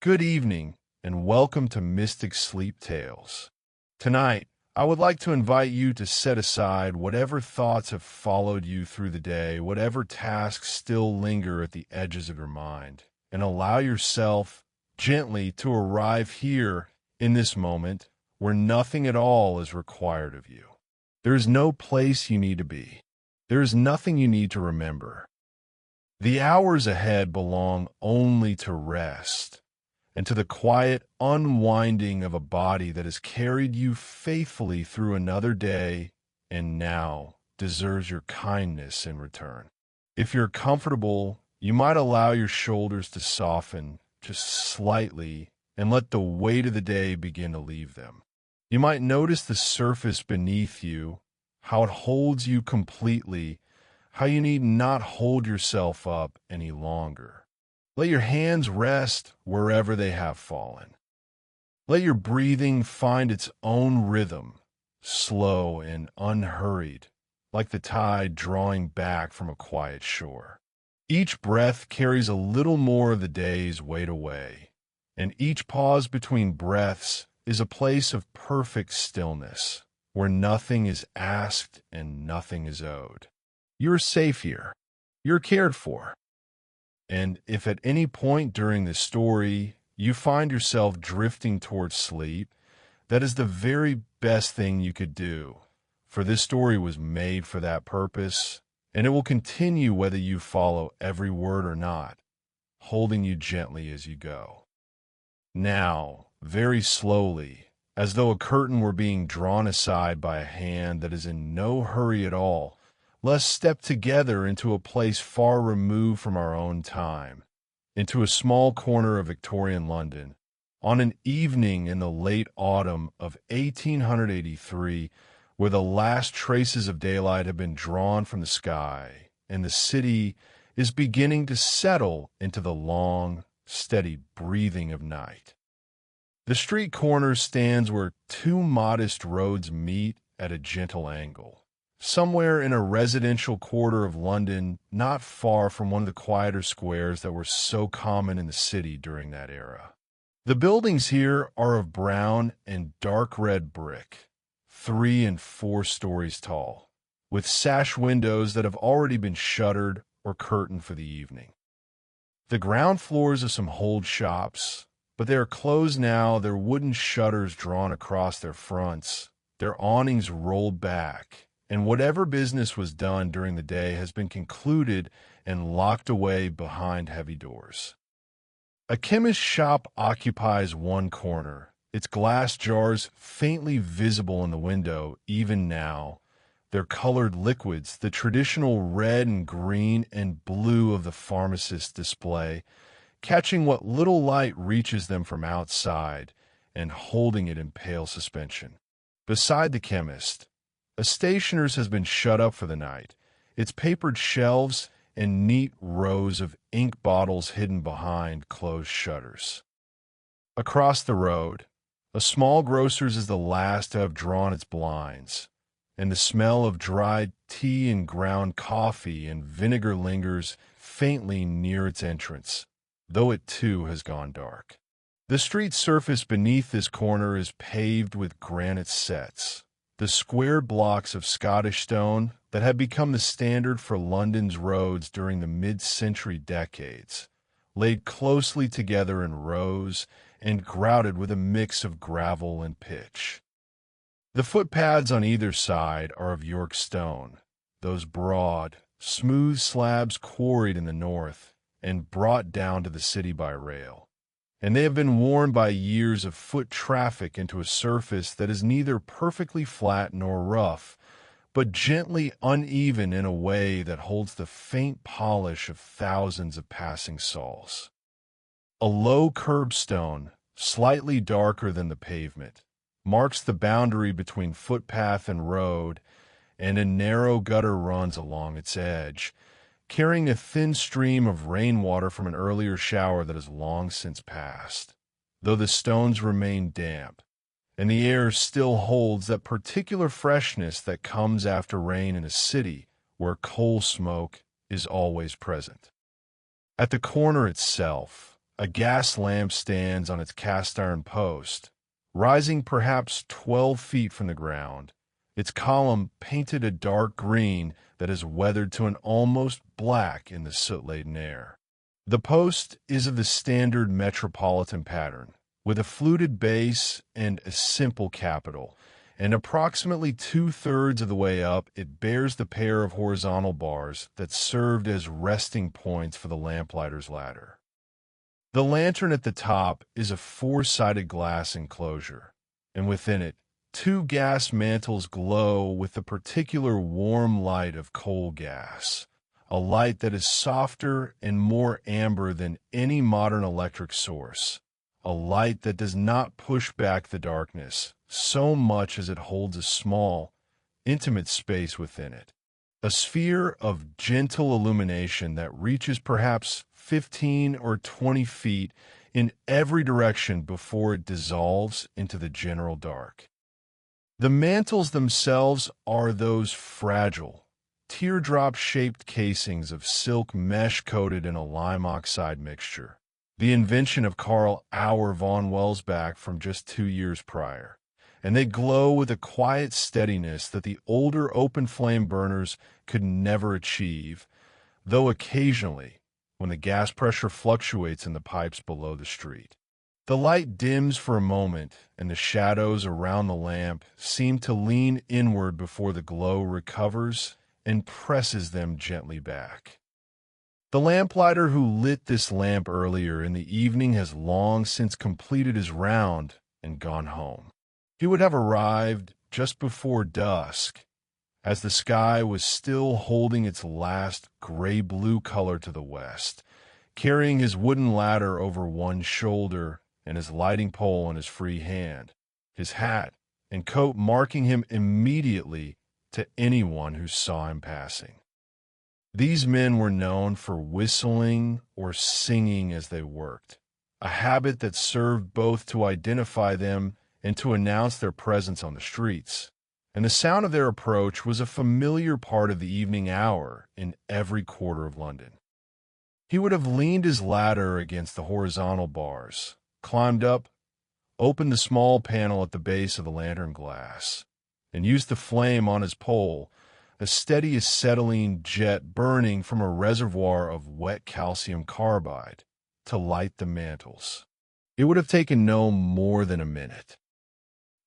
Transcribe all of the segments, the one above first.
Good evening, and welcome to Mystic Sleep Tales. Tonight, I would like to invite you to set aside whatever thoughts have followed you through the day, whatever tasks still linger at the edges of your mind, and allow yourself gently to arrive here in this moment where nothing at all is required of you. There is no place you need to be. There is nothing you need to remember. The hours ahead belong only to rest and to the quiet unwinding of a body that has carried you faithfully through another day and now deserves your kindness in return. If you're comfortable, you might allow your shoulders to soften just slightly and let the weight of the day begin to leave them. You might notice the surface beneath you, how it holds you completely, how you need not hold yourself up any longer. Let your hands rest wherever they have fallen. Let your breathing find its own rhythm, slow and unhurried, like the tide drawing back from a quiet shore. Each breath carries a little more of the day's weight away, and each pause between breaths is a place of perfect stillness, where nothing is asked and nothing is owed. You're safe here. You're cared for. And if at any point during the story you find yourself drifting towards sleep, that is the very best thing you could do, for this story was made for that purpose, and it will continue whether you follow every word or not, holding you gently as you go. Now, very slowly, as though a curtain were being drawn aside by a hand that is in no hurry at all, let's step together into a place far removed from our own time, into a small corner of Victorian London, on an evening in the late autumn of 1883, where the last traces of daylight have been drawn from the sky, and the city is beginning to settle into the long, steady breathing of night. The street corner stands where two modest roads meet at a gentle angle, somewhere in a residential quarter of London, not far from one of the quieter squares that were so common in the city during that era. The buildings here are of brown and dark red brick, 3 and 4 stories tall, with sash windows that have already been shuttered or curtained for the evening. The ground floors of some hold shops, but they are closed now, their wooden shutters drawn across their fronts, their awnings rolled back, and whatever business was done during the day has been concluded and locked away behind heavy doors. A chemist's shop occupies one corner, its glass jars faintly visible in the window even now, their colored liquids, the traditional red and green and blue of the pharmacist's display, catching what little light reaches them from outside and holding it in pale suspension. Beside the chemist, a stationer's has been shut up for the night, its papered shelves and neat rows of ink bottles hidden behind closed shutters. Across the road, a small grocer's is the last to have drawn its blinds, and the smell of dried tea and ground coffee and vinegar lingers faintly near its entrance, though it too has gone dark. The street surface beneath this corner is paved with granite setts, the squared blocks of Scottish stone that had become the standard for London's roads during the mid-century decades, laid closely together in rows and grouted with a mix of gravel and pitch. The footpaths on either side are of York stone, those broad, smooth slabs quarried in the north and brought down to the city by rail, and they have been worn by years of foot traffic into a surface that is neither perfectly flat nor rough, but gently uneven in a way that holds the faint polish of thousands of passing soles. A low curbstone, slightly darker than the pavement, marks the boundary between footpath and road, and a narrow gutter runs along its edge, carrying a thin stream of rainwater from an earlier shower that has long since passed, though the stones remain damp, and the air still holds that particular freshness that comes after rain in a city where coal smoke is always present. At the corner itself, A gas lamp stands on its cast-iron post, rising perhaps 12 feet from the ground, its column painted a dark green that is weathered to an almost black in the soot-laden air. The post is of the standard metropolitan pattern, with a fluted base and a simple capital, and approximately two-thirds of the way up it bears the pair of horizontal bars that served as resting points for the lamplighter's ladder. The lantern at the top is a four-sided glass enclosure, and within it, two gas mantles glow with the particular warm light of coal gas, a light that is softer and more amber than any modern electric source, a light that does not push back the darkness so much as it holds a small, intimate space within it, a sphere of gentle illumination that reaches perhaps 15 or 20 feet in every direction before it dissolves into the general dark. The mantles themselves are those fragile, teardrop-shaped casings of silk mesh coated in a lime oxide mixture, the invention of Karl Auer von Welsbach from just 2 years prior, and they glow with a quiet steadiness that the older open-flame burners could never achieve, though occasionally, when the gas pressure fluctuates in the pipes below the street. The light dims for a moment, and the shadows around the lamp seem to lean inward before the glow recovers and presses them gently back. The lamplighter who lit this lamp earlier in the evening has long since completed his round and gone home. He would have arrived just before dusk, as the sky was still holding its last gray-blue color to the west, carrying his wooden ladder over one shoulder and his lighting pole in his free hand, his hat and coat marking him immediately to anyone who saw him passing. These men were known for whistling or singing as they worked, a habit that served both to identify them and to announce their presence on the streets, and the sound of their approach was a familiar part of the evening hour in every quarter of London. He would have leaned his ladder against the horizontal bars, climbed up, opened the small panel at the base of the lantern glass, and used the flame on his pole, a steady acetylene jet burning from a reservoir of wet calcium carbide, to light the mantles. It would have taken no more than a minute.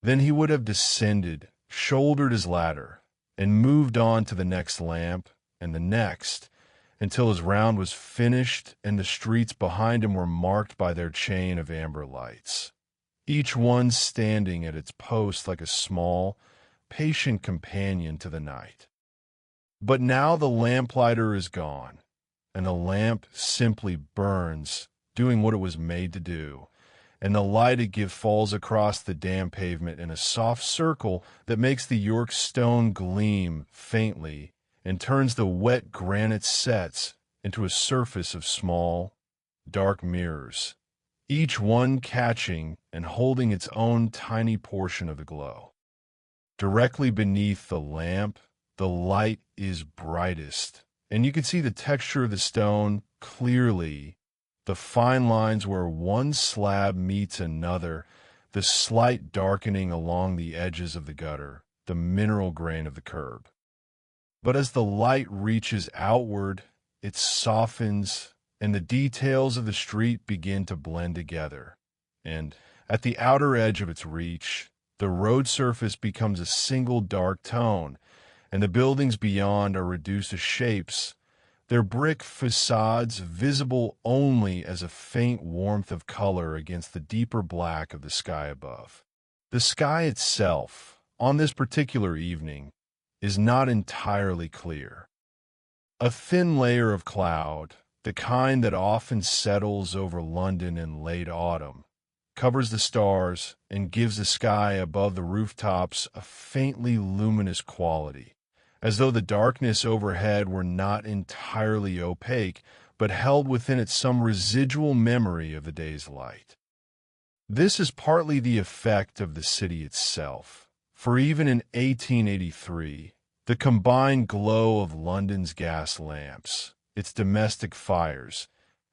Then he would have descended, shouldered his ladder, and moved on to the next lamp and the next, until his round was finished and the streets behind him were marked by their chain of amber lights, each one standing at its post like a small, patient companion to the night. But now the lamplighter is gone, and the lamp simply burns, doing what it was made to do, and the light it gives falls across the damp pavement in a soft circle that makes the York stone gleam faintly and turns the wet granite setts into a surface of small, dark mirrors, each one catching and holding its own tiny portion of the glow. Directly beneath the lamp, the light is brightest, and you can see the texture of the stone clearly, the fine lines where one slab meets another, the slight darkening along the edges of the gutter, the mineral grain of the curb. But as the light reaches outward, it softens, and the details of the street begin to blend together. And at the outer edge of its reach, the road surface becomes a single dark tone, and the buildings beyond are reduced to shapes, their brick facades visible only as a faint warmth of color against the deeper black of the sky above. The sky itself, on this particular evening, is not entirely clear. A thin layer of cloud, the kind that often settles over London in late autumn, covers the stars and gives the sky above the rooftops a faintly luminous quality, as though the darkness overhead were not entirely opaque, but held within it some residual memory of the day's light. This is partly the effect of the city itself, for even in 1883, the combined glow of London's gas lamps, its domestic fires,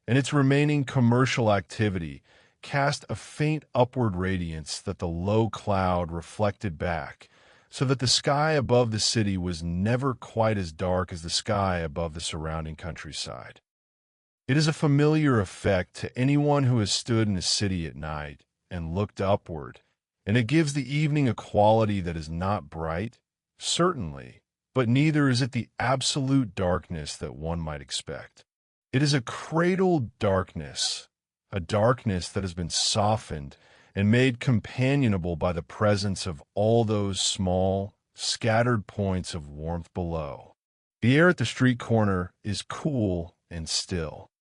and its remaining commercial activity cast a faint upward radiance that the low cloud reflected back, so that the sky above the city was never quite as dark as the sky above the surrounding countryside. It is a familiar effect to anyone who has stood in a city at night and looked upward, and it gives the evening a quality that is not bright, certainly, but neither is it the absolute darkness that one might expect. It is a cradled darkness, a darkness that has been softened and made companionable by the presence of all those small, scattered points of warmth below. The air at the street corner is cool and still.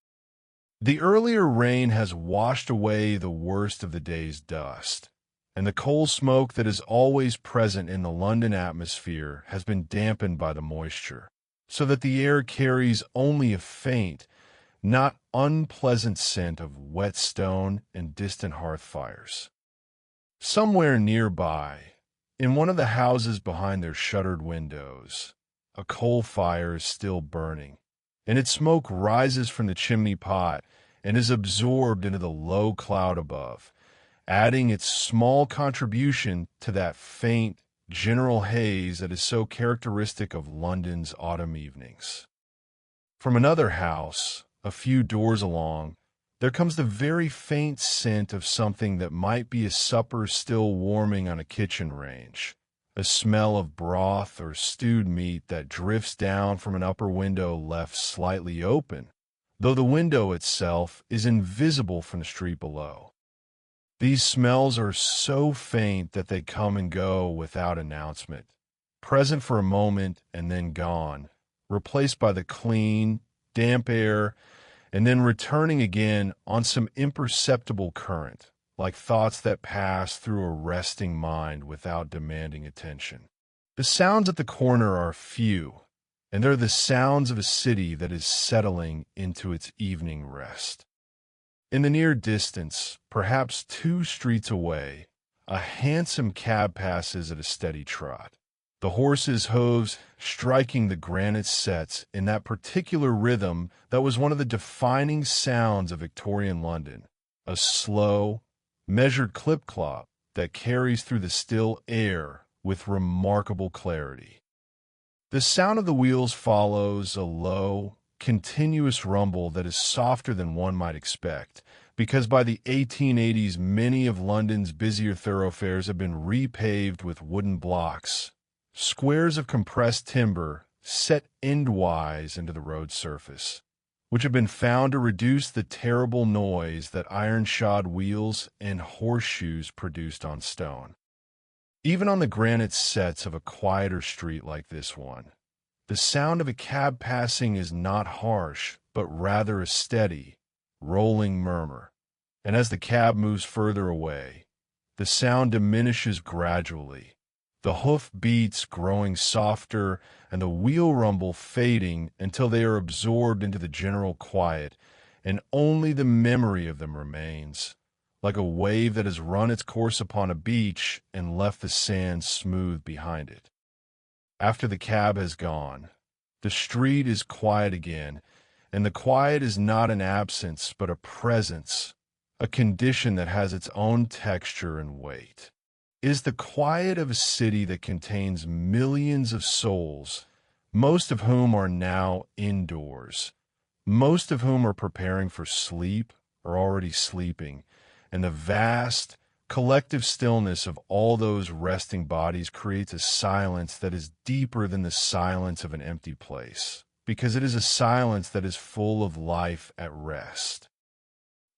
The earlier rain has washed away the worst of the day's dust, and the coal smoke that is always present in the London atmosphere has been dampened by the moisture, so that the air carries only a faint, not unpleasant scent of wet stone and distant hearth fires. Somewhere nearby, in one of the houses behind their shuttered windows, a coal fire is still burning, and its smoke rises from the chimney pot and is absorbed into the low cloud above, adding its small contribution to that faint, general haze that is so characteristic of London's autumn evenings. From another house, a few doors along, there comes the very faint scent of something that might be a supper still warming on a kitchen range, a smell of broth or stewed meat that drifts down from an upper window left slightly open, though the window itself is invisible from the street below. These smells are so faint that they come and go without announcement, present for a moment and then gone, replaced by the clean, damp air, and then returning again on some imperceptible current, like thoughts that pass through a resting mind without demanding attention. The sounds at the corner are few, and they're the sounds of a city that is settling into its evening rest. In the near distance, perhaps 2 streets away, a handsome cab passes at a steady trot, the horse's hooves striking the granite setts in that particular rhythm that was one of the defining sounds of Victorian London, a slow, measured clip-clop that carries through the still air with remarkable clarity. The sound of the wheels follows a low, continuous rumble that is softer than one might expect, because by the 1880s many of London's busier thoroughfares have been repaved with wooden blocks, squares of compressed timber set endwise into the road surface, which have been found to reduce the terrible noise that iron-shod wheels and horseshoes produced on stone. Even on the granite setts of a quieter street like this one, the sound of a cab passing is not harsh, but rather a steady, rolling murmur, and as the cab moves further away, the sound diminishes gradually, the hoof beats growing softer and the wheel rumble fading until they are absorbed into the general quiet, and only the memory of them remains, like a wave that has run its course upon a beach and left the sand smooth behind it. After the cab has gone, the street is quiet again, and the quiet is not an absence but a presence, a condition that has its own texture and weight. It is the quiet of a city that contains millions of souls, most of whom are now indoors, most of whom are preparing for sleep or already sleeping, and the vast, collective stillness of all those resting bodies creates a silence that is deeper than the silence of an empty place, because it is a silence that is full of life at rest.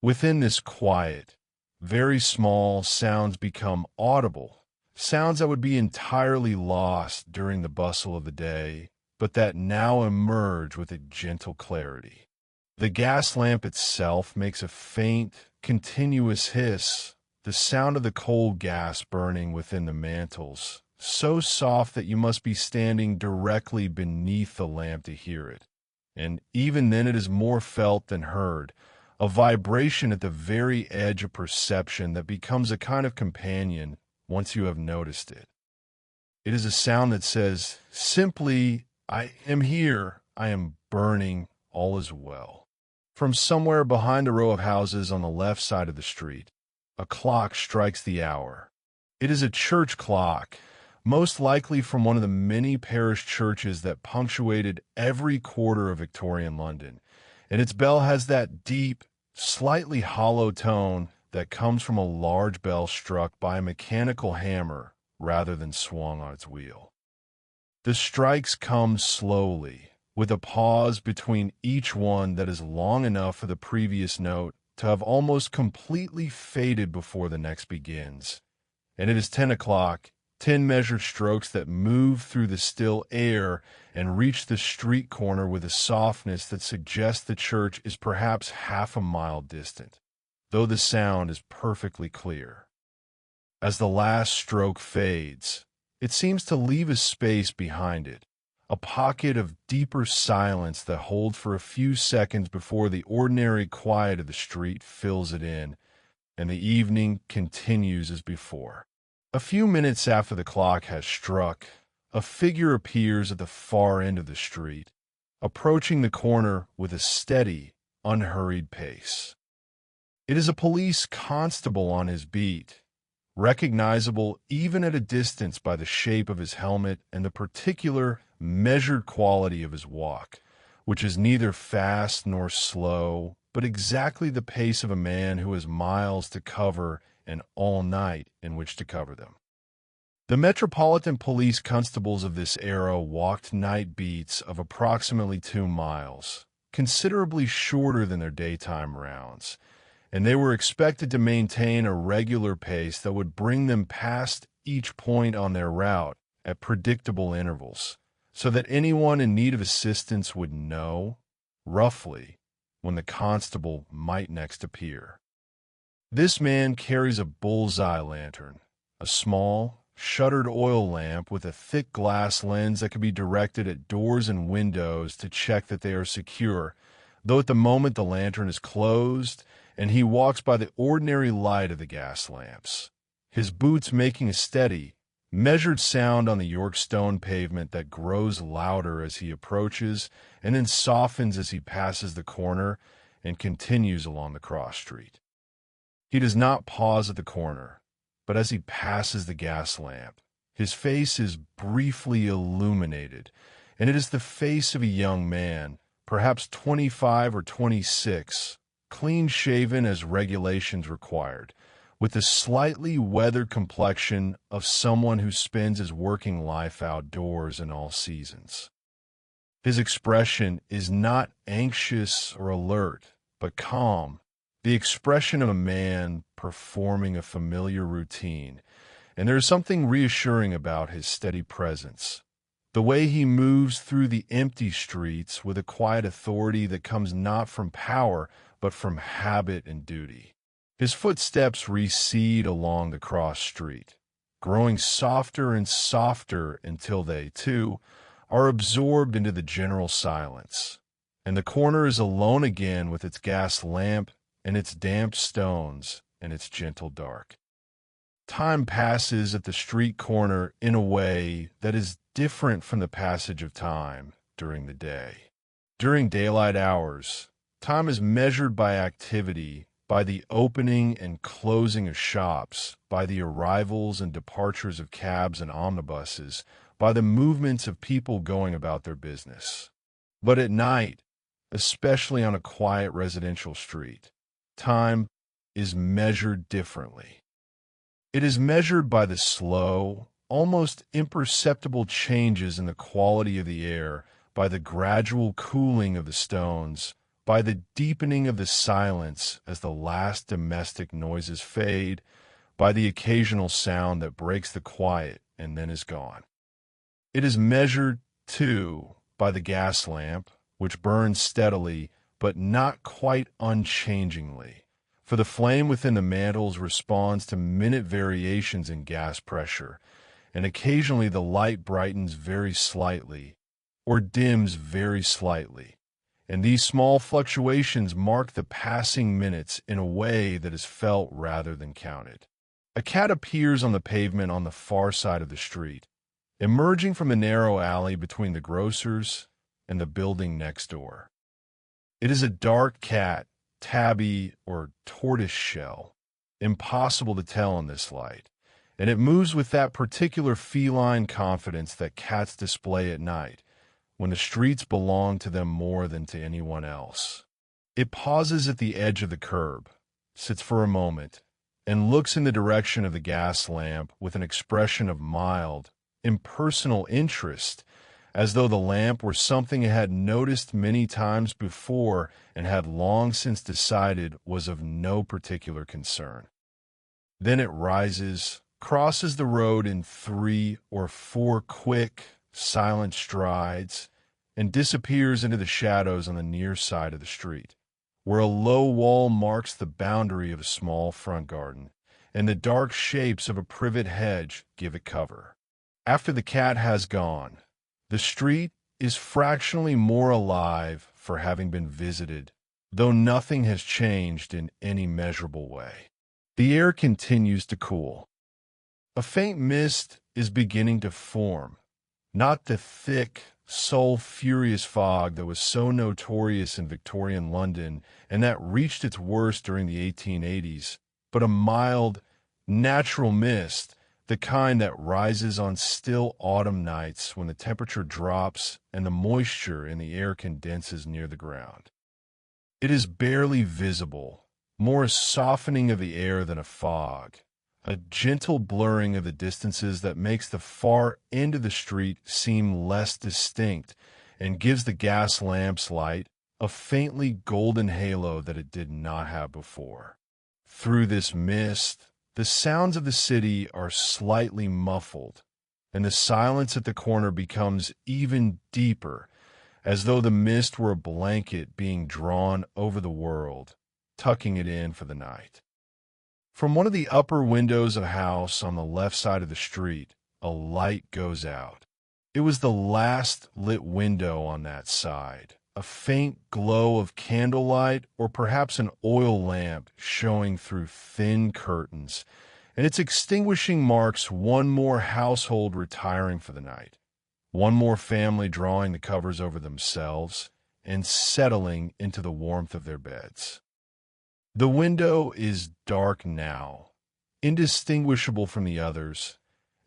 Within this quiet, very small sounds become audible, sounds that would be entirely lost during the bustle of the day, but that now emerge with a gentle clarity. The gas lamp itself makes a faint, continuous hiss, the sound of the coal gas burning within the mantles, so soft that you must be standing directly beneath the lamp to hear it. And even then it is more felt than heard, a vibration at the very edge of perception that becomes a kind of companion once you have noticed it. It is a sound that says, simply, I am here, I am burning, all is well. From somewhere behind a row of houses on the left side of the street, a clock strikes the hour. It is a church clock, most likely from one of the many parish churches that punctuated every quarter of Victorian London, and its bell has that deep, slightly hollow tone that comes from a large bell struck by a mechanical hammer rather than swung on its wheel. The strikes come slowly, with a pause between each one that is long enough for the previous note to have almost completely faded before the next begins. And it is 10 o'clock, 10 measured strokes that move through the still air and reach the street corner with a softness that suggests the church is perhaps half a mile distant, though the sound is perfectly clear. As the last stroke fades, it seems to leave a space behind it, a pocket of deeper silence that holds for a few seconds before the ordinary quiet of the street fills it in, and the evening continues as before. A few minutes after the clock has struck, a figure appears at the far end of the street, approaching the corner with a steady, unhurried pace. It is a police constable on his beat, recognizable even at a distance by the shape of his helmet and the particular, measured quality of his walk, which is neither fast nor slow, but exactly the pace of a man who has miles to cover and all night in which to cover them. The Metropolitan Police constables of this era walked night beats of approximately 2 miles, considerably shorter than their daytime rounds, and they were expected to maintain a regular pace that would bring them past each point on their route at predictable intervals, so that anyone in need of assistance would know, roughly, when the constable might next appear. This man carries a bullseye lantern, a small, shuttered oil lamp with a thick glass lens that can be directed at doors and windows to check that they are secure, though at the moment the lantern is closed and he walks by the ordinary light of the gas lamps, his boots making a steady, measured sound on the York stone pavement that grows louder as he approaches and then softens as he passes the corner and continues along the cross street. He does not pause at the corner, but as he passes the gas lamp, his face is briefly illuminated, and it is the face of a young man, perhaps 25 or 26, clean-shaven as regulations required, with the slightly weathered complexion of someone who spends his working life outdoors in all seasons. His expression is not anxious or alert, but calm, the expression of a man performing a familiar routine, and there is something reassuring about his steady presence. The way he moves through the empty streets with a quiet authority that comes not from power, but from habit and duty. His footsteps recede along the cross street, growing softer and softer until they, too, are absorbed into the general silence, and the corner is alone again with its gas lamp and its damp stones and its gentle dark. Time passes at the street corner in a way that is different from the passage of time during the day. During daylight hours, time is measured by activity, by the opening and closing of shops, by the arrivals and departures of cabs and omnibuses, by the movements of people going about their business. But at night, especially on a quiet residential street, time is measured differently. It is measured by the slow, almost imperceptible changes in the quality of the air, by the gradual cooling of the stones, by the deepening of the silence as the last domestic noises fade, by the occasional sound that breaks the quiet and then is gone. It is measured, too, by the gas lamp, which burns steadily, but not quite unchangingly, for the flame within the mantles responds to minute variations in gas pressure, and occasionally the light brightens very slightly, or dims very slightly, and these small fluctuations mark the passing minutes in a way that is felt rather than counted. A cat appears on the pavement on the far side of the street, emerging from a narrow alley between the grocer's and the building next door. It is a dark cat, tabby, or tortoise shell. Impossible to tell in this light, and it moves with that particular feline confidence that cats display at night, when the streets belong to them more than to anyone else. It pauses at the edge of the curb, sits for a moment, and looks in the direction of the gas lamp with an expression of mild, impersonal interest, as though the lamp were something it had noticed many times before and had long since decided was of no particular concern. Then it rises, crosses the road in 3 or 4 quick, silent strides, and disappears into the shadows on the near side of the street, where a low wall marks the boundary of a small front garden, and the dark shapes of a privet hedge give it cover. After the cat has gone, the street is fractionally more alive for having been visited, though nothing has changed in any measurable way. The air continues to cool. A faint mist is beginning to form, not the thick, sulphurous fog that was so notorious in Victorian London and that reached its worst during the 1880s, but a mild, natural mist, the kind that rises on still autumn nights when the temperature drops and the moisture in the air condenses near the ground. It is barely visible, more a softening of the air than a fog, a gentle blurring of the distances that makes the far end of the street seem less distinct and gives the gas lamp's light a faintly golden halo that it did not have before. Through this mist, the sounds of the city are slightly muffled, and the silence at the corner becomes even deeper, as though the mist were a blanket being drawn over the world, tucking it in for the night. From one of the upper windows of a house on the left side of the street, a light goes out. It was the last lit window on that side, a faint glow of candlelight or perhaps an oil lamp showing through thin curtains, and its extinguishing marks one more household retiring for the night, one more family drawing the covers over themselves and settling into the warmth of their beds. The window is dark now, indistinguishable from the others,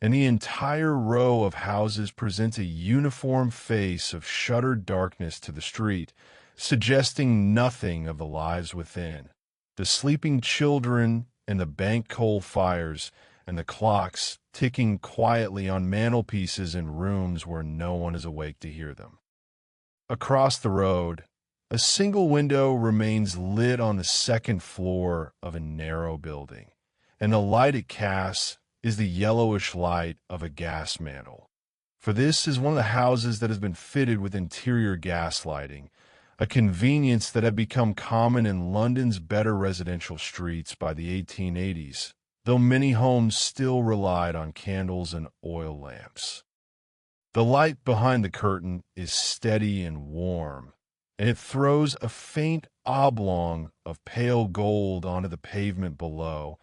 and the entire row of houses presents a uniform face of shuttered darkness to the street, suggesting nothing of the lives within. The sleeping children and the bank coal fires and the clocks ticking quietly on mantelpieces in rooms where no one is awake to hear them. Across the road, a single window remains lit on the second floor of a narrow building, and the light it casts is the yellowish light of a gas mantle. For this is one of the houses that has been fitted with interior gas lighting, a convenience that had become common in London's better residential streets by the 1880s, though many homes still relied on candles and oil lamps. The light behind the curtain is steady and warm, and it throws a faint oblong of pale gold onto the pavement below,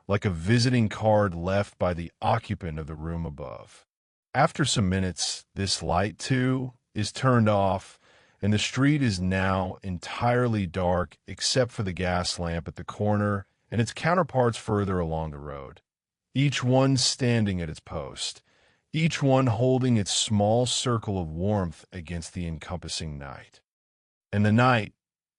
like a visiting card left by the occupant of the room above. After some minutes, this light, too, is turned off, and the street is now entirely dark except for the gas lamp at the corner and its counterparts further along the road, each one standing at its post, each one holding its small circle of warmth against the encompassing night. And the night,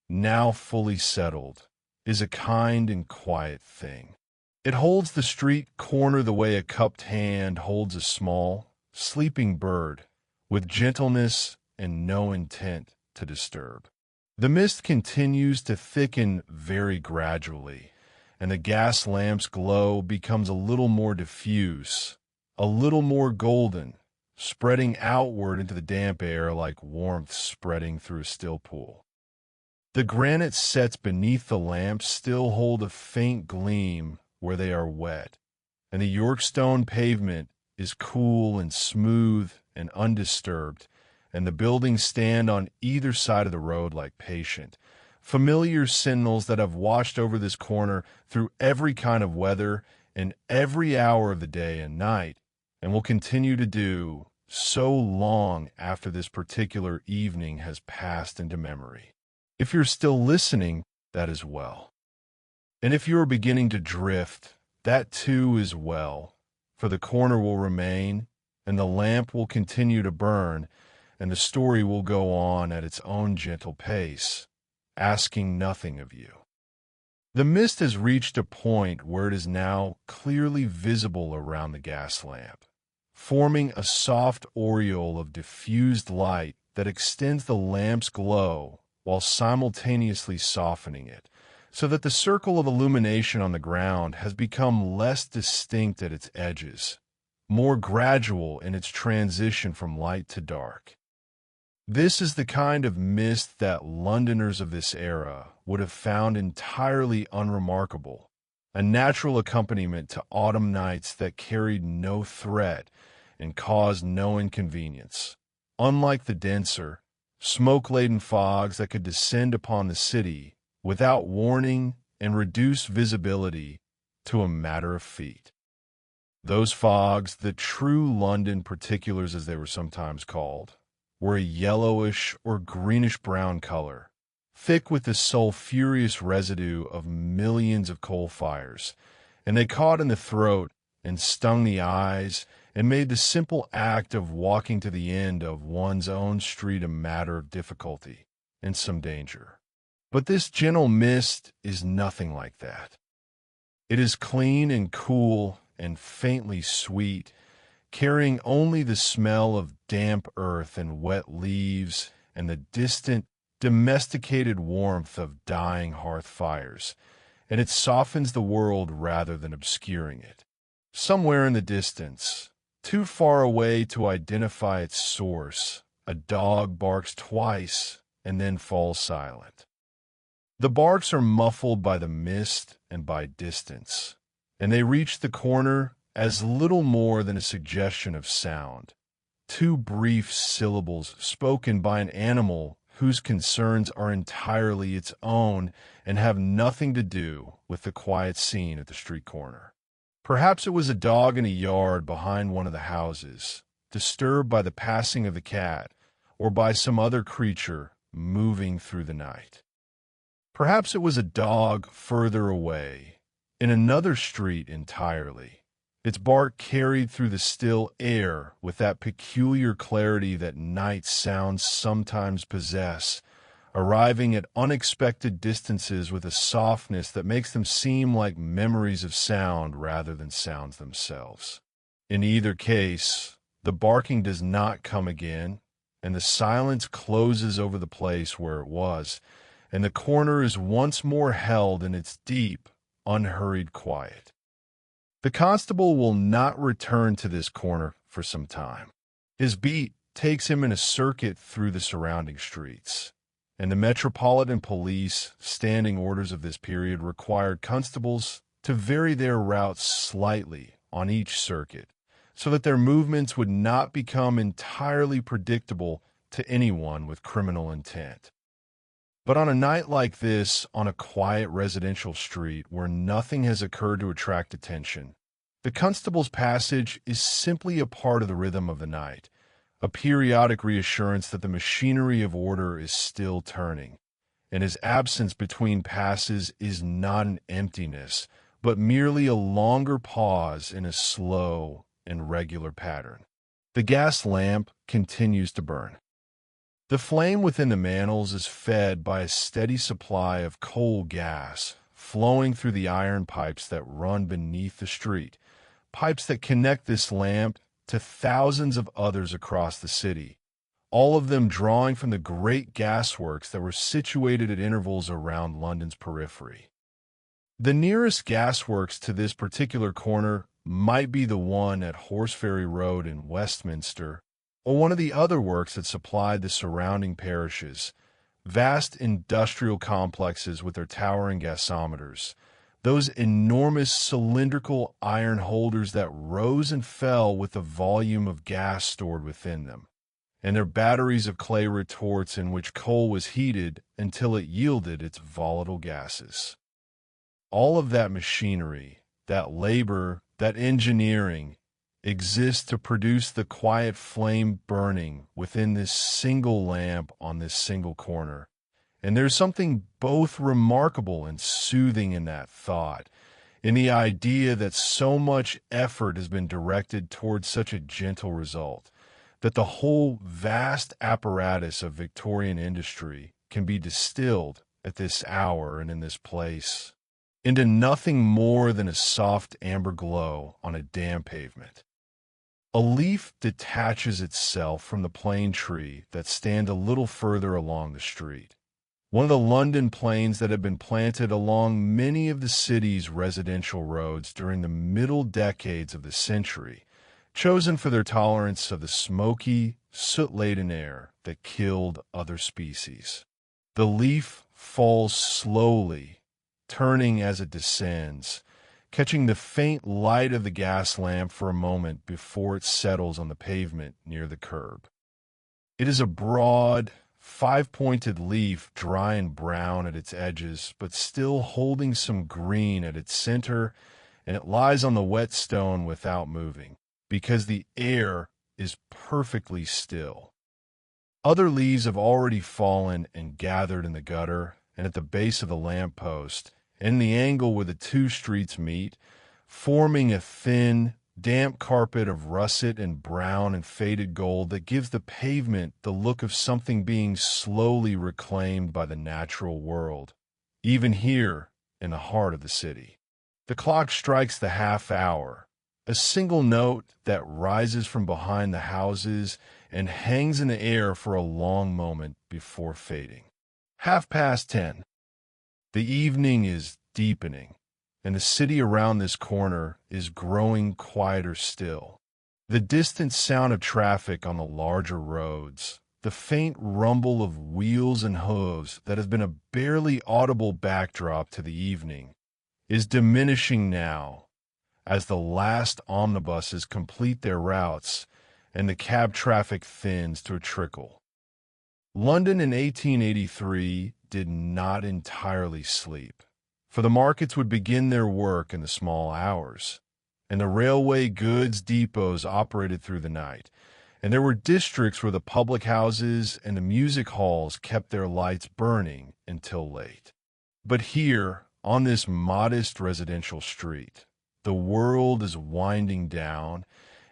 now fully settled, is a kind and quiet thing. It holds the street corner the way a cupped hand holds a small, sleeping bird, with gentleness and no intent to disturb. The mist continues to thicken very gradually, and the gas lamp's glow becomes a little more diffuse, a little more golden, spreading outward into the damp air like warmth spreading through a still pool. The granite sets beneath the lamp still hold a faint gleam where they are wet, and the York stone pavement is cool and smooth and undisturbed, and the buildings stand on either side of the road like patient, familiar sentinels that have watched over this corner through every kind of weather and every hour of the day and night, and will continue to do so long after this particular evening has passed into memory. If you're still listening, that is well. And if you are beginning to drift, that too is well, for the corner will remain, and the lamp will continue to burn, and the story will go on at its own gentle pace, asking nothing of you. The mist has reached a point where it is now clearly visible around the gas lamp, forming a soft aureole of diffused light that extends the lamp's glow while simultaneously softening it, so that the circle of illumination on the ground has become less distinct at its edges, more gradual in its transition from light to dark. This is the kind of mist that Londoners of this era would have found entirely unremarkable, a natural accompaniment to autumn nights that carried no threat and caused no inconvenience, unlike the denser, smoke-laden fogs that could descend upon the city without warning and reduce visibility to a matter of feet. Those fogs, the true London particulars as they were sometimes called, were a yellowish or greenish-brown color, thick with the sulphurous residue of millions of coal fires, and they caught in the throat and stung the eyes and made the simple act of walking to the end of one's own street a matter of difficulty and some danger. But this gentle mist is nothing like that. It is clean and cool and faintly sweet, carrying only the smell of damp earth and wet leaves and the distant, domesticated warmth of dying hearth fires, and it softens the world rather than obscuring it. Somewhere in the distance, too far away to identify its source, a dog barks twice and then falls silent. The barks are muffled by the mist and by distance, and they reach the corner as little more than a suggestion of sound, two brief syllables spoken by an animal whose concerns are entirely its own and have nothing to do with the quiet scene at the street corner. Perhaps it was a dog in a yard behind one of the houses, disturbed by the passing of the cat, or by some other creature moving through the night. Perhaps it was a dog further away, in another street entirely, its bark carried through the still air with that peculiar clarity that night sounds sometimes possess, arriving at unexpected distances with a softness that makes them seem like memories of sound rather than sounds themselves. In either case, the barking does not come again, and the silence closes over the place where it was, and the corner is once more held in its deep, unhurried quiet. The constable will not return to this corner for some time. His beat takes him in a circuit through the surrounding streets, and the Metropolitan Police standing orders of this period required constables to vary their routes slightly on each circuit, so that their movements would not become entirely predictable to anyone with criminal intent. But on a night like this, on a quiet residential street where nothing has occurred to attract attention, the constable's passage is simply a part of the rhythm of the night, a periodic reassurance that the machinery of order is still turning, and his absence between passes is not an emptiness, but merely a longer pause in a slow and regular pattern. The gas lamp continues to burn. The flame within the mantle is fed by a steady supply of coal gas flowing through the iron pipes that run beneath the street, pipes that connect this lamp to thousands of others across the city, all of them drawing from the great gasworks that were situated at intervals around London's periphery. The nearest gasworks to this particular corner might be the one at Horseferry Road in Westminster, or one of the other works that supplied the surrounding parishes, vast industrial complexes with their towering gasometers, those enormous cylindrical iron holders that rose and fell with the volume of gas stored within them, and their batteries of clay retorts in which coal was heated until it yielded its volatile gases. All of that machinery, that labor, that engineering, exists to produce the quiet flame burning within this single lamp on this single corner, And there's something both remarkable and soothing in that thought, in the idea that so much effort has been directed towards such a gentle result, that the whole vast apparatus of Victorian industry can be distilled at this hour and in this place into nothing more than a soft amber glow on a damp pavement. A leaf detaches itself from the plane tree that stand a little further along the street. One of the London planes that have been planted along many of the city's residential roads during the middle decades of the century, chosen for their tolerance of the smoky, soot-laden air that killed other species. The leaf falls slowly, turning as it descends, catching the faint light of the gas lamp for a moment before it settles on the pavement near the curb. It is a broad, five-pointed leaf, dry and brown at its edges, but still holding some green at its center, and it lies on the wet stone without moving, because the air is perfectly still. Other leaves have already fallen and gathered in the gutter, and at the base of the lamppost, and the angle where the two streets meet, forming a thin, damp carpet of russet and brown and faded gold that gives the pavement the look of something being slowly reclaimed by the natural world, even here in the heart of the city. The clock strikes the half hour, a single note that rises from behind the houses and hangs in the air for a long moment before fading. 10:30. The evening is deepening, and the city around this corner is growing quieter still. The distant sound of traffic on the larger roads, the faint rumble of wheels and hooves that has been a barely audible backdrop to the evening, is diminishing now as the last omnibuses complete their routes and the cab traffic thins to a trickle. London in 1883 did not entirely sleep, for the markets would begin their work in the small hours, and the railway goods depots operated through the night, and there were districts where the public houses and the music halls kept their lights burning until late. But here, on this modest residential street, the world is winding down,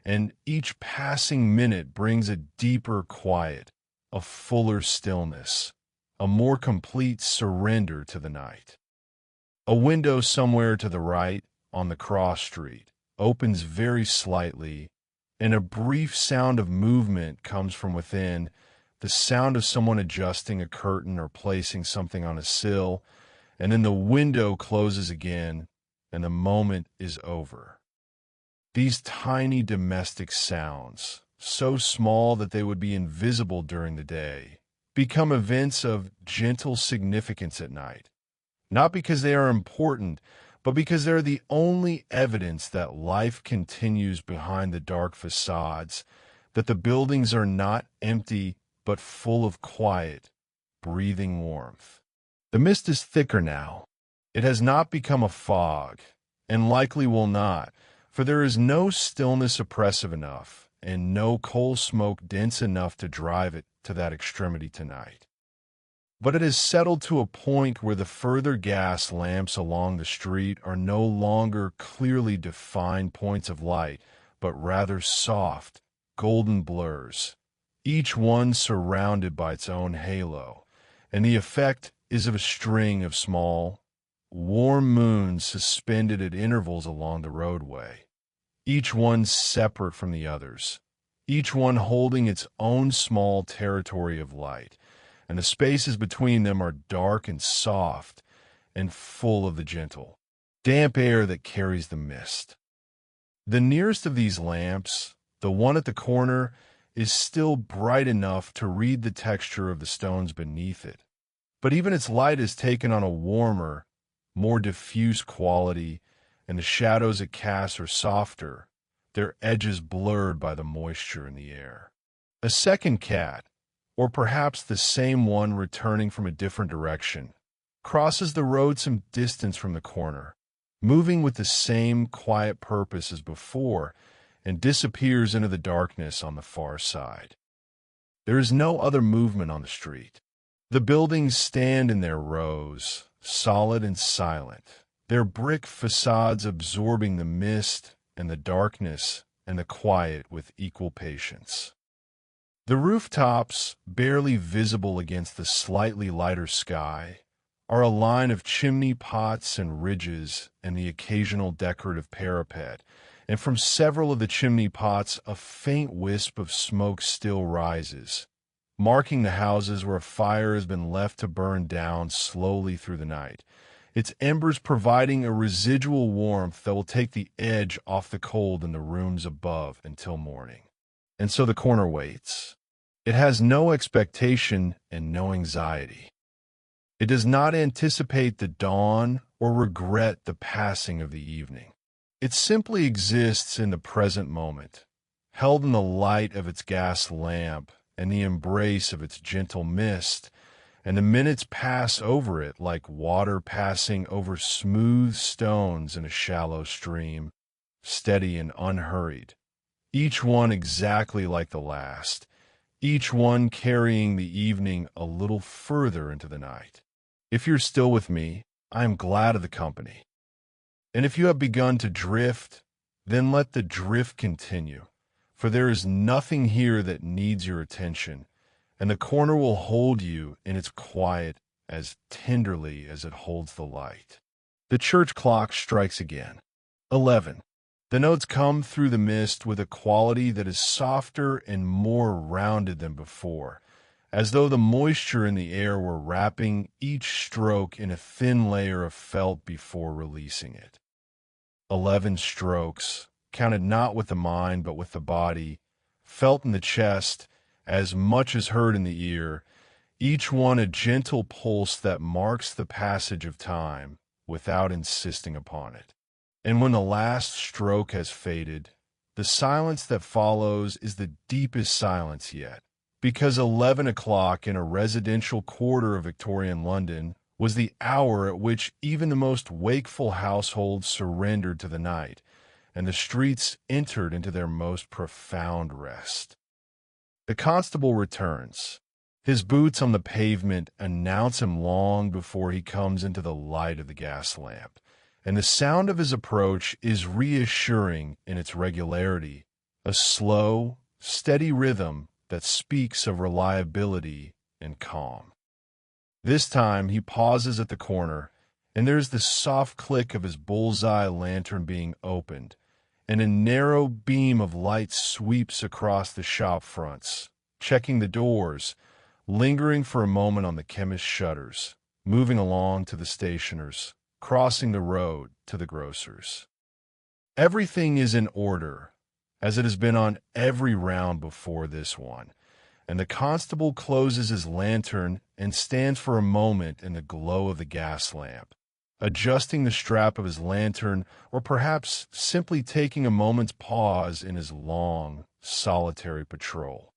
and each passing minute brings a deeper quiet, a fuller stillness, a more complete surrender to the night. A window somewhere to the right, on the cross street, opens very slightly, and a brief sound of movement comes from within, the sound of someone adjusting a curtain or placing something on a sill, and then the window closes again, and the moment is over. These tiny domestic sounds, so small that they would be invisible during the day, become events of gentle significance at night. Not because they are important, but because they're the only evidence that life continues behind the dark facades, that the buildings are not empty, but full of quiet, breathing warmth. The mist is thicker now. It has not become a fog, and likely will not, for there is no stillness oppressive enough, and no coal smoke dense enough to drive it to that extremity tonight. But it has settled to a point where the further gas lamps along the street are no longer clearly defined points of light, but rather soft, golden blurs, each one surrounded by its own halo, and the effect is of a string of small, warm moons suspended at intervals along the roadway, each one separate from the others, each one holding its own small territory of light, and the spaces between them are dark and soft and full of the gentle, damp air that carries the mist. The nearest of these lamps, the one at the corner, is still bright enough to read the texture of the stones beneath it, but even its light is taken on a warmer, more diffuse quality, and the shadows it casts are softer, their edges blurred by the moisture in the air. A second cat, or perhaps the same one returning from a different direction, crosses the road some distance from the corner, moving with the same quiet purpose as before, and disappears into the darkness on the far side. There is no other movement on the street. The buildings stand in their rows, solid and silent, their brick facades absorbing the mist and the darkness and the quiet with equal patience. The rooftops, barely visible against the slightly lighter sky, are a line of chimney pots and ridges and the occasional decorative parapet, and from several of the chimney pots a faint wisp of smoke still rises, marking the houses where a fire has been left to burn down slowly through the night, its embers providing a residual warmth that will take the edge off the cold in the rooms above until morning. And so the corner waits. It has no expectation and no anxiety. It does not anticipate the dawn or regret the passing of the evening. It simply exists in the present moment, held in the light of its gas lamp and the embrace of its gentle mist, and the minutes pass over it like water passing over smooth stones in a shallow stream, steady and unhurried, each one exactly like the last, each one carrying the evening a little further into the night. If you're still with me, I am glad of the company. And if you have begun to drift, then let the drift continue, for there is nothing here that needs your attention, and the corner will hold you in its quiet as tenderly as it holds the light. The church clock strikes again. 11. The notes come through the mist with a quality that is softer and more rounded than before, as though the moisture in the air were wrapping each stroke in a thin layer of felt before releasing it. 11 strokes, counted not with the mind but with the body, felt in the chest, as much as heard in the ear, each one a gentle pulse that marks the passage of time without insisting upon it. And when the last stroke has faded, the silence that follows is the deepest silence yet, because 11 o'clock in a residential quarter of Victorian London was the hour at which even the most wakeful households surrendered to the night, and the streets entered into their most profound rest. The constable returns. His boots on the pavement announce him long before he comes into the light of the gas lamp, and the sound of his approach is reassuring in its regularity, a slow, steady rhythm that speaks of reliability and calm. This time he pauses at the corner, and there's the soft click of his bullseye lantern being opened, and a narrow beam of light sweeps across the shop fronts, checking the doors, lingering for a moment on the chemist's shutters, moving along to the stationer's, crossing the road to the grocer's. Everything is in order, as it has been on every round before this one, and the constable closes his lantern and stands for a moment in the glow of the gas lamp, adjusting the strap of his lantern or perhaps simply taking a moment's pause in his long, solitary patrol.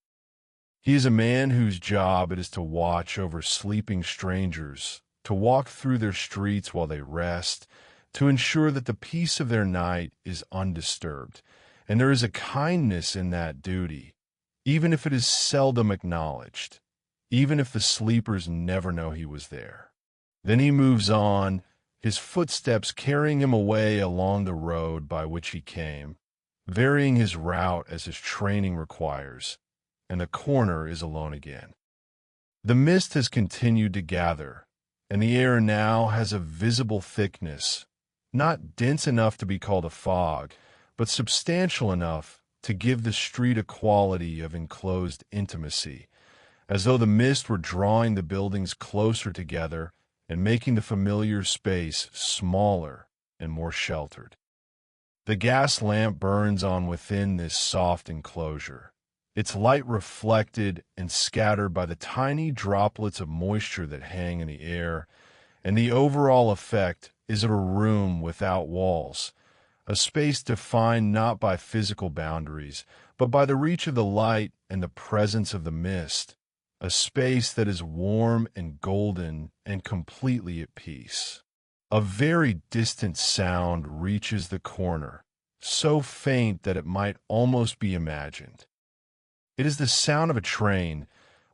He is a man whose job it is to watch over sleeping strangers, to walk through their streets while they rest, to ensure that the peace of their night is undisturbed, and there is a kindness in that duty, even if it is seldom acknowledged, even if the sleepers never know he was there. Then he moves on, his footsteps carrying him away along the road by which he came, varying his route as his training requires, and the corner is alone again. The mist has continued to gather, and the air now has a visible thickness, not dense enough to be called a fog, but substantial enough to give the street a quality of enclosed intimacy, as though the mist were drawing the buildings closer together and making the familiar space smaller and more sheltered. The gas lamp burns on within this soft enclosure, its light reflected and scattered by the tiny droplets of moisture that hang in the air, and the overall effect is of a room without walls, a space defined not by physical boundaries, but by the reach of the light and the presence of the mist, a space that is warm and golden and completely at peace. A very distant sound reaches the corner, so faint that it might almost be imagined. It is the sound of a train,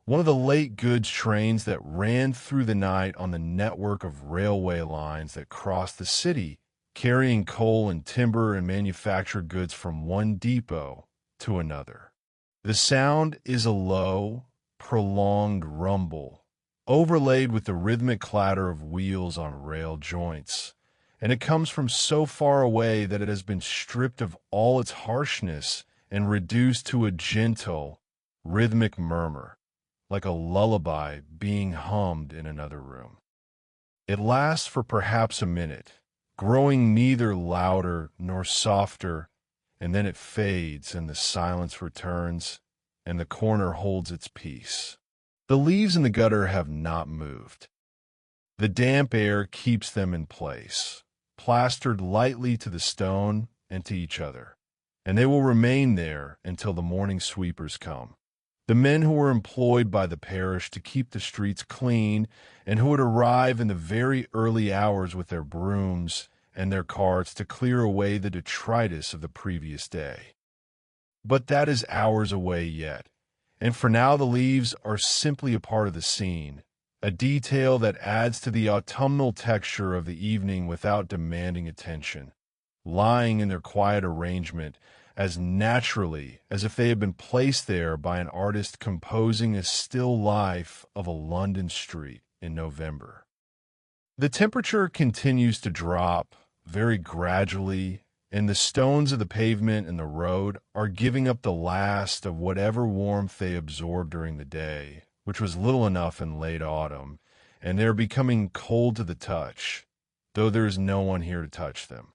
one of the late goods trains that ran through the night on the network of railway lines that crossed the city, carrying coal and timber and manufactured goods from one depot to another. The sound is a low, prolonged rumble, overlaid with the rhythmic clatter of wheels on rail joints, and it comes from so far away that it has been stripped of all its harshness and reduced to a gentle, rhythmic murmur, like a lullaby being hummed in another room. It lasts for perhaps a minute, growing neither louder nor softer, and then it fades and the silence returns, and the corner holds its peace. The leaves in the gutter have not moved. The damp air keeps them in place, plastered lightly to the stone and to each other, and they will remain there until the morning sweepers come. The men who were employed by the parish to keep the streets clean and who would arrive in the very early hours with their brooms and their carts to clear away the detritus of the previous day. But that is hours away yet, and for now the leaves are simply a part of the scene, a detail that adds to the autumnal texture of the evening without demanding attention, lying in their quiet arrangement as naturally as if they had been placed there by an artist composing a still life of a London street in November. The temperature continues to drop very gradually, and the stones of the pavement and the road are giving up the last of whatever warmth they absorbed during the day, which was little enough in late autumn, and they're becoming cold to the touch, though there is no one here to touch them.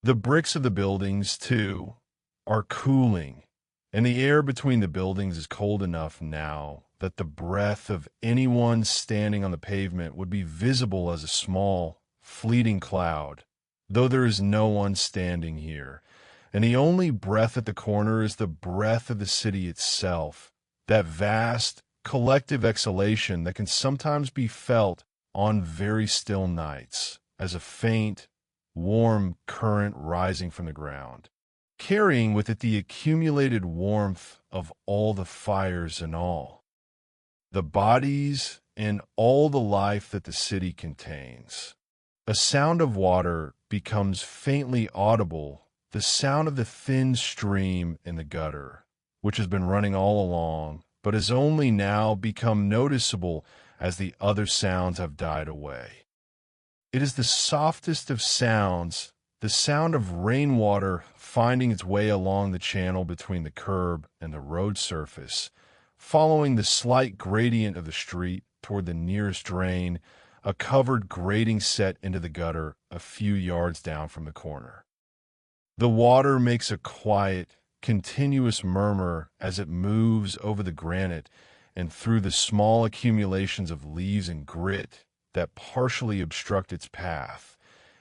The bricks of the buildings, too, are cooling, and the air between the buildings is cold enough now that the breath of anyone standing on the pavement would be visible as a small, fleeting cloud, though there is no one standing here, and the only breath at the corner is the breath of the city itself, that vast, collective exhalation that can sometimes be felt on very still nights as a faint, warm current rising from the ground, carrying with it the accumulated warmth of all the fires and all, the bodies and all the life that the city contains. A sound of water becomes faintly audible, the sound of the thin stream in the gutter, which has been running all along, but has only now become noticeable as the other sounds have died away. It is the softest of sounds, the sound of rainwater finding its way along the channel between the curb and the road surface, following the slight gradient of the street toward the nearest drain, a covered grating set into the gutter a few yards down from the corner. The water makes a quiet, continuous murmur as it moves over the granite and through the small accumulations of leaves and grit that partially obstruct its path.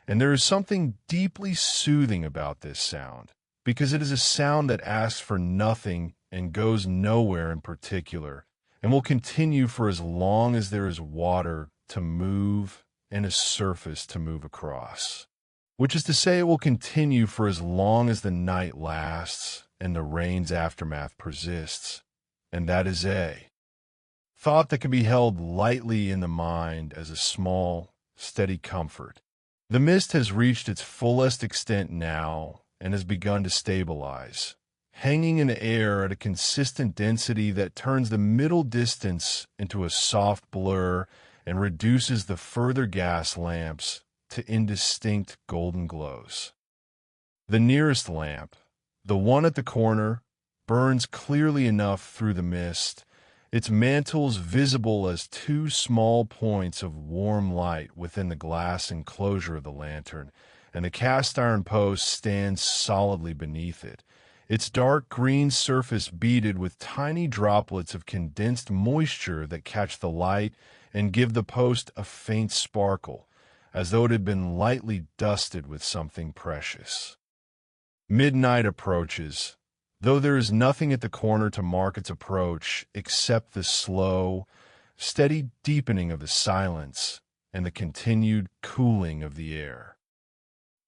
And there is something deeply soothing about this sound, because it is a sound that asks for nothing and goes nowhere in particular, and will continue for as long as there is water to move and a surface to move across. Which is to say, it will continue for as long as the night lasts and the rain's aftermath persists, and that is a thought that can be held lightly in the mind as a small, steady comfort. The mist has reached its fullest extent now and has begun to stabilize, hanging in the air at a consistent density that turns the middle distance into a soft blur and reduces the further gas lamps to indistinct golden glows. The nearest lamp, the one at the corner, burns clearly enough through the mist, its mantles visible as two small points of warm light within the glass enclosure of the lantern, and the cast-iron post stands solidly beneath it, its dark green surface beaded with tiny droplets of condensed moisture that catch the light and give the post a faint sparkle, as though it had been lightly dusted with something precious. Midnight approaches, though there is nothing at the corner to mark its approach except the slow, steady deepening of the silence and the continued cooling of the air.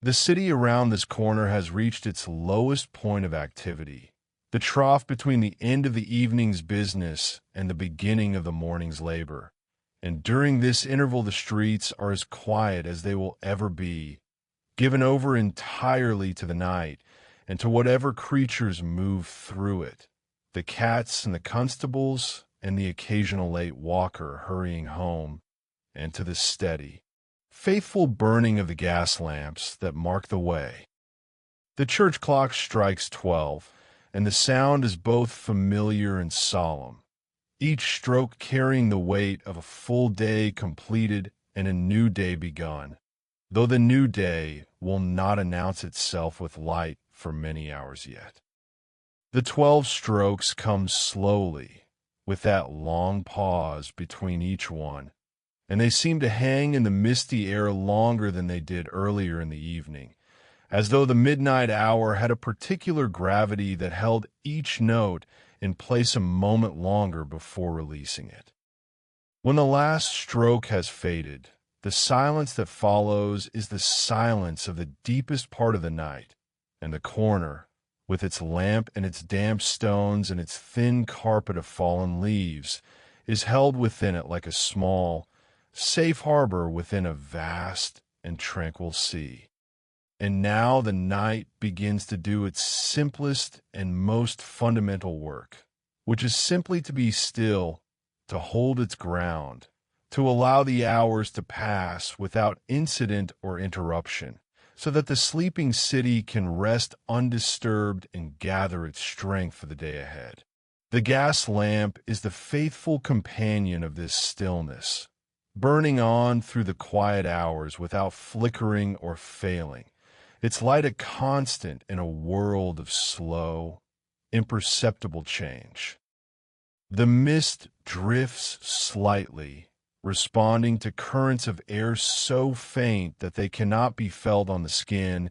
The city around this corner has reached its lowest point of activity, the trough between the end of the evening's business and the beginning of the morning's labor. And during this interval, the streets are as quiet as they will ever be, given over entirely to the night and to whatever creatures move through it, the cats and the constables and the occasional late walker hurrying home, and to the steady, faithful burning of the gas lamps that mark the way. The church clock strikes 12, and the sound is both familiar and solemn, each stroke carrying the weight of a full day completed and a new day begun, though the new day will not announce itself with light for many hours yet. The 12 strokes come slowly, with that long pause between each one, and they seem to hang in the misty air longer than they did earlier in the evening, as though the midnight hour had a particular gravity that held each note in place a moment longer before releasing it. When the last stroke has faded, the silence that follows is the silence of the deepest part of the night, and the corner, with its lamp and its damp stones and its thin carpet of fallen leaves, is held within it like a small, safe harbor within a vast and tranquil sea. And now the night begins to do its simplest and most fundamental work, which is simply to be still, to hold its ground, to allow the hours to pass without incident or interruption, so that the sleeping city can rest undisturbed and gather its strength for the day ahead. The gas lamp is the faithful companion of this stillness, burning on through the quiet hours without flickering or failing, its light a constant in a world of slow, imperceptible change. The mist drifts slightly, responding to currents of air so faint that they cannot be felt on the skin,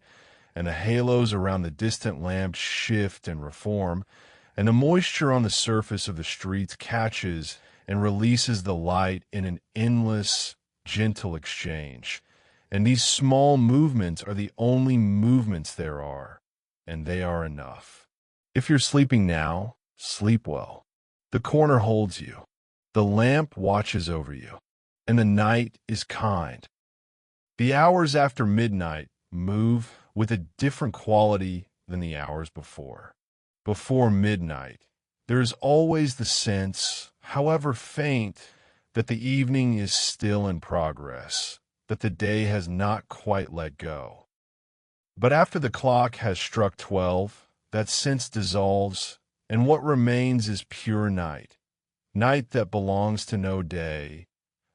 and the halos around the distant lamps shift and reform, and the moisture on the surface of the streets catches and releases the light in an endless, gentle exchange. And these small movements are the only movements there are, and they are enough. If you're sleeping now, sleep well. The corner holds you. The lamp watches over you, and the night is kind. The hours after midnight move with a different quality than the hours before. Before midnight, there is always the sense, however faint, that the evening is still in progress, that the day has not quite let go. But after the clock has struck 12, that sense dissolves, and what remains is pure night, night that belongs to no day,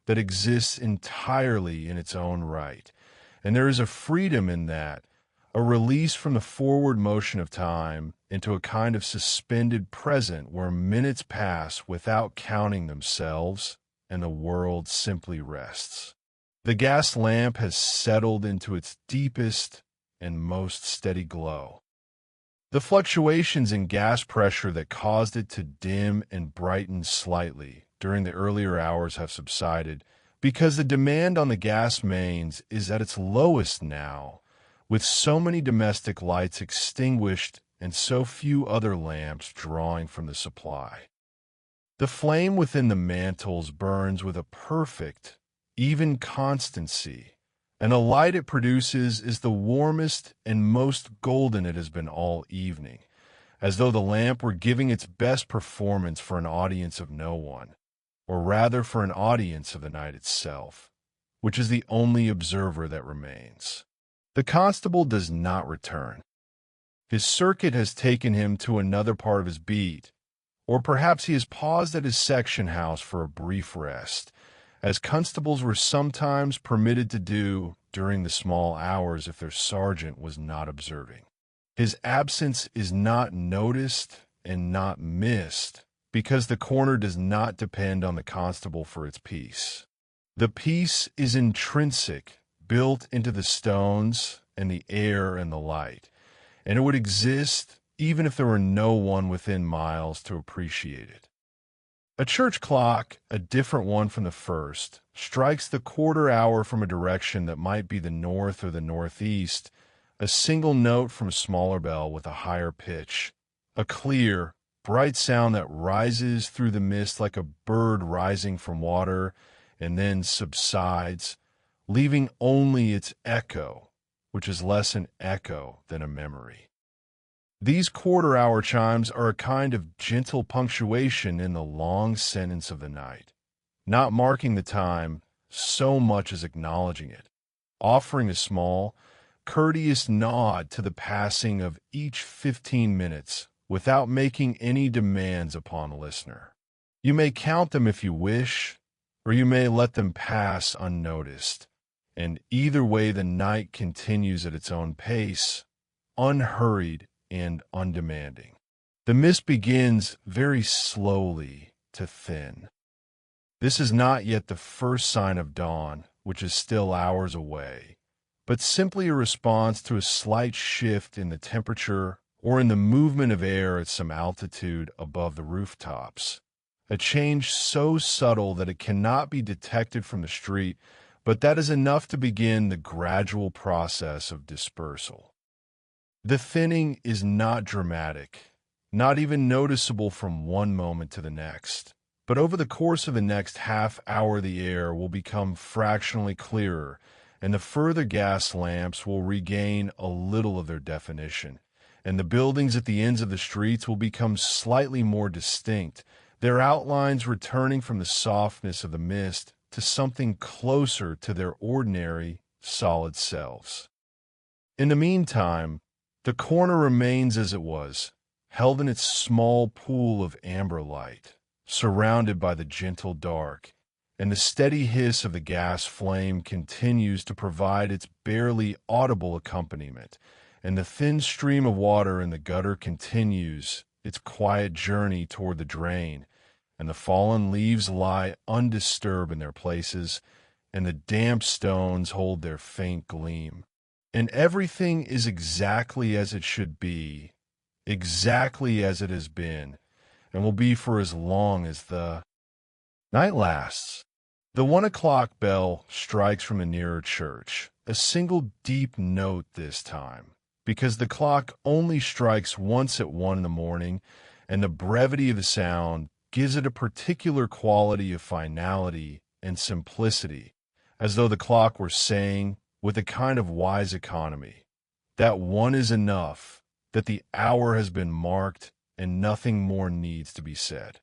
that exists entirely in its own right. And there is a freedom in that, a release from the forward motion of time into a kind of suspended present where minutes pass without counting themselves, and the world simply rests. The gas lamp has settled into its deepest and most steady glow. The fluctuations in gas pressure that caused it to dim and brighten slightly during the earlier hours have subsided, because the demand on the gas mains is at its lowest now, with so many domestic lights extinguished and so few other lamps drawing from the supply. The flame within the mantles burns with a perfect, even constancy, and the light it produces is the warmest and most golden it has been all evening, as though the lamp were giving its best performance for an audience of no one, or rather for an audience of the night itself, which is the only observer that remains. The constable does not return. His circuit has taken him to another part of his beat, or perhaps he has paused at his section house for a brief rest, as constables were sometimes permitted to do during the small hours if their sergeant was not observing. His absence is not noticed and not missed, because the corner does not depend on the constable for its peace. The peace is intrinsic, built into the stones and the air and the light, and it would exist even if there were no one within miles to appreciate it. A church clock, a different one from the first, strikes the quarter hour from a direction that might be the north or the northeast, a single note from a smaller bell with a higher pitch, a clear, bright sound that rises through the mist like a bird rising from water and then subsides, leaving only its echo, which is less an echo than a memory. These quarter-hour chimes are a kind of gentle punctuation in the long sentence of the night, not marking the time so much as acknowledging it, offering a small, courteous nod to the passing of each 15 minutes without making any demands upon the listener. You may count them if you wish, or you may let them pass unnoticed, and either way the night continues at its own pace, unhurried and undemanding. The mist begins very slowly to thin. This is not yet the first sign of dawn, which is still hours away, but simply a response to a slight shift in the temperature or in the movement of air at some altitude above the rooftops. A change so subtle that it cannot be detected from the street, but that is enough to begin the gradual process of dispersal. The thinning is not dramatic, not even noticeable from one moment to the next. But over the course of the next half hour the air will become fractionally clearer, and the further gas lamps will regain a little of their definition, and the buildings at the ends of the streets will become slightly more distinct, their outlines returning from the softness of the mist to something closer to their ordinary, solid selves. In the meantime, the corner remains as it was, held in its small pool of amber light, surrounded by the gentle dark, and the steady hiss of the gas flame continues to provide its barely audible accompaniment, and the thin stream of water in the gutter continues its quiet journey toward the drain, and the fallen leaves lie undisturbed in their places, and the damp stones hold their faint gleam. And everything is exactly as it should be, exactly as it has been, and will be for as long as the night lasts. The 1 o'clock bell strikes from a nearer church, a single deep note this time, because the clock only strikes once at 1 in the morning, and the brevity of the sound gives it a particular quality of finality and simplicity, as though the clock were saying, with a kind of wise economy, that 1 is enough, that the hour has been marked, and nothing more needs to be said.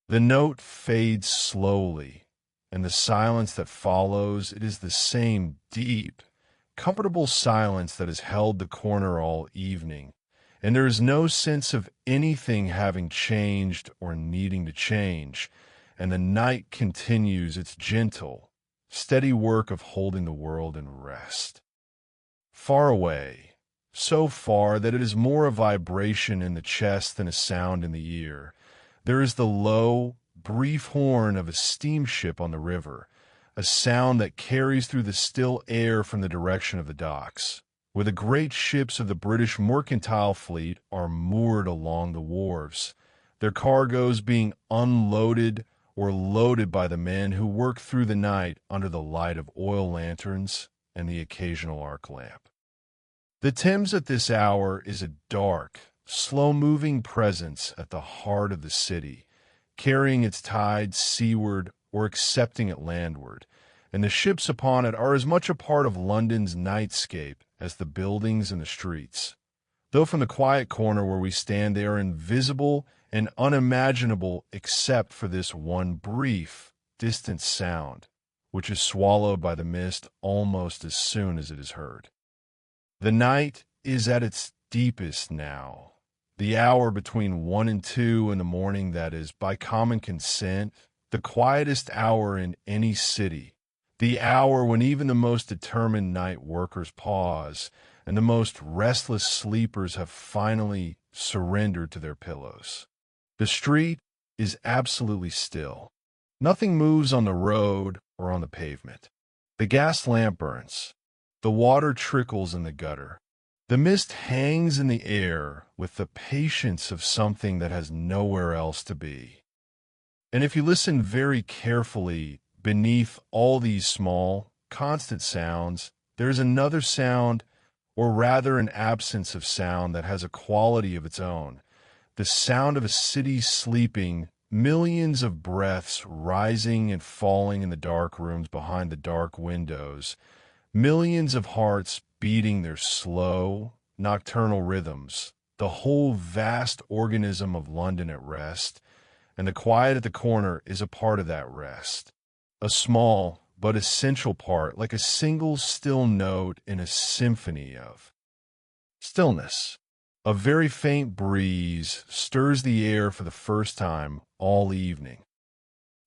The note fades slowly, and the silence that follows, it is the same deep, comfortable silence that has held the corner all evening, and there is no sense of anything having changed or needing to change, and the night continues its gentle, steady work of holding the world in rest. Far away, so far that it is more a vibration in the chest than a sound in the ear, there is the low, brief horn of a steamship on the river, a sound that carries through the still air from the direction of the docks, where the great ships of the British mercantile fleet are moored along the wharves, their cargoes being unloaded or loaded by the men who work through the night under the light of oil lanterns and the occasional arc lamp. The Thames at this hour is a dark, slow-moving presence at the heart of the city, carrying its tides seaward or accepting it landward, and the ships upon it are as much a part of London's nightscape as the buildings and the streets. Though from the quiet corner where we stand they are invisible and unimaginable except for this one brief, distant sound, which is swallowed by the mist almost as soon as it is heard. The night is at its deepest now, the hour between 1 and 2 in the morning that is, by common consent, the quietest hour in any city, the hour when even the most determined night workers pause, and the most restless sleepers have finally surrendered to their pillows. The street is absolutely still. Nothing moves on the road or on the pavement. The gas lamp burns. The water trickles in the gutter. The mist hangs in the air with the patience of something that has nowhere else to be. And if you listen very carefully, beneath all these small, constant sounds, there is another sound, or rather an absence of sound that has a quality of its own, the sound of a city sleeping, millions of breaths rising and falling in the dark rooms behind the dark windows, millions of hearts beating their slow, nocturnal rhythms, the whole vast organism of London at rest, and the quiet at the corner is a part of that rest. A small but essential part, like a single still note in a symphony of stillness. A very faint breeze stirs the air for the first time all evening.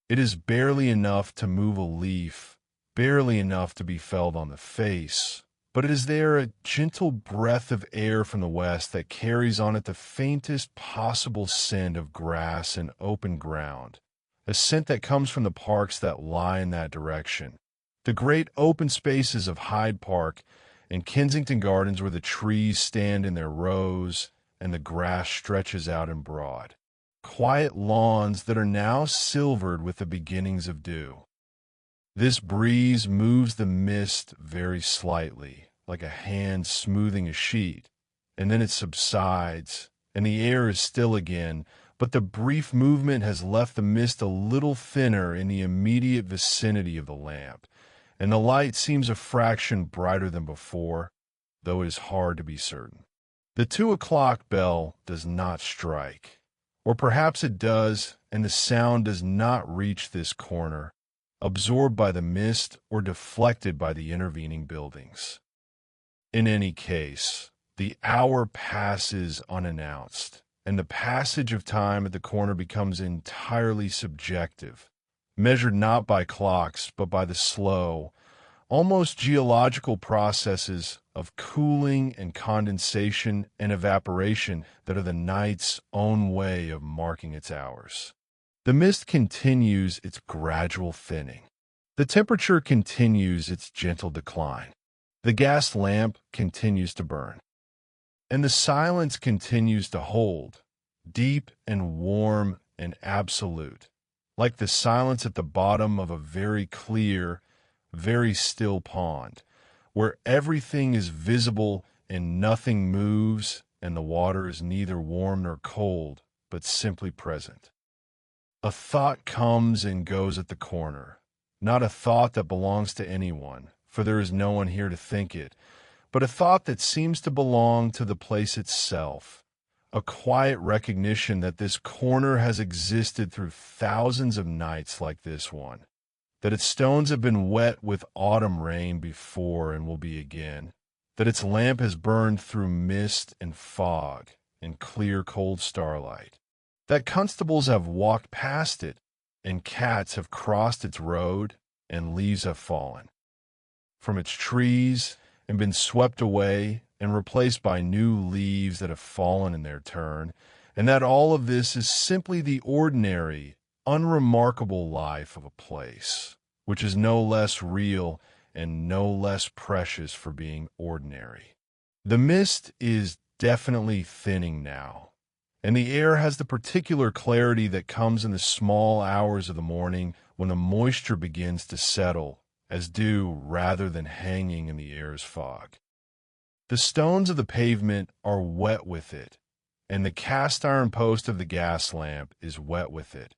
It is barely enough to move a leaf, barely enough to be felt on the face, but it is there a gentle breath of air from the west that carries on it the faintest possible scent of grass and open ground, a scent that comes from the parks that lie in that direction. The great open spaces of Hyde Park and Kensington Gardens where the trees stand in their rows and the grass stretches out in broad, quiet lawns that are now silvered with the beginnings of dew. This breeze moves the mist very slightly, like a hand smoothing a sheet, and then it subsides, and the air is still again, but the brief movement has left the mist a little thinner in the immediate vicinity of the lamp, and the light seems a fraction brighter than before, though it is hard to be certain. The 2 o'clock bell does not strike, or perhaps it does, and the sound does not reach this corner, absorbed by the mist or deflected by the intervening buildings. In any case, the hour passes unannounced, and the passage of time at the corner becomes entirely subjective, measured not by clocks, but by the slow, almost geological processes of cooling and condensation and evaporation that are the night's own way of marking its hours. The mist continues its gradual thinning. The temperature continues its gentle decline. The gas lamp continues to burn. And the silence continues to hold, deep and warm and absolute, like the silence at the bottom of a very clear, very still pond, where everything is visible and nothing moves, and the water is neither warm nor cold, but simply present. A thought comes and goes at the corner, not a thought that belongs to anyone, for there is no one here to think it, but a thought that seems to belong to the place itself, a quiet recognition that this corner has existed through thousands of nights like this one, that its stones have been wet with autumn rain before and will be again, that its lamp has burned through mist and fog and clear cold starlight, that constables have walked past it and cats have crossed its road and leaves have fallen from its trees and been swept away and replaced by new leaves that have fallen in their turn, and that all of this is simply the ordinary, unremarkable life of a place, which is no less real and no less precious for being ordinary. The mist is definitely thinning now, and the air has the particular clarity that comes in the small hours of the morning when the moisture begins to settle as dew rather than hanging in the air's fog. The stones of the pavement are wet with it, and the cast-iron post of the gas lamp is wet with it,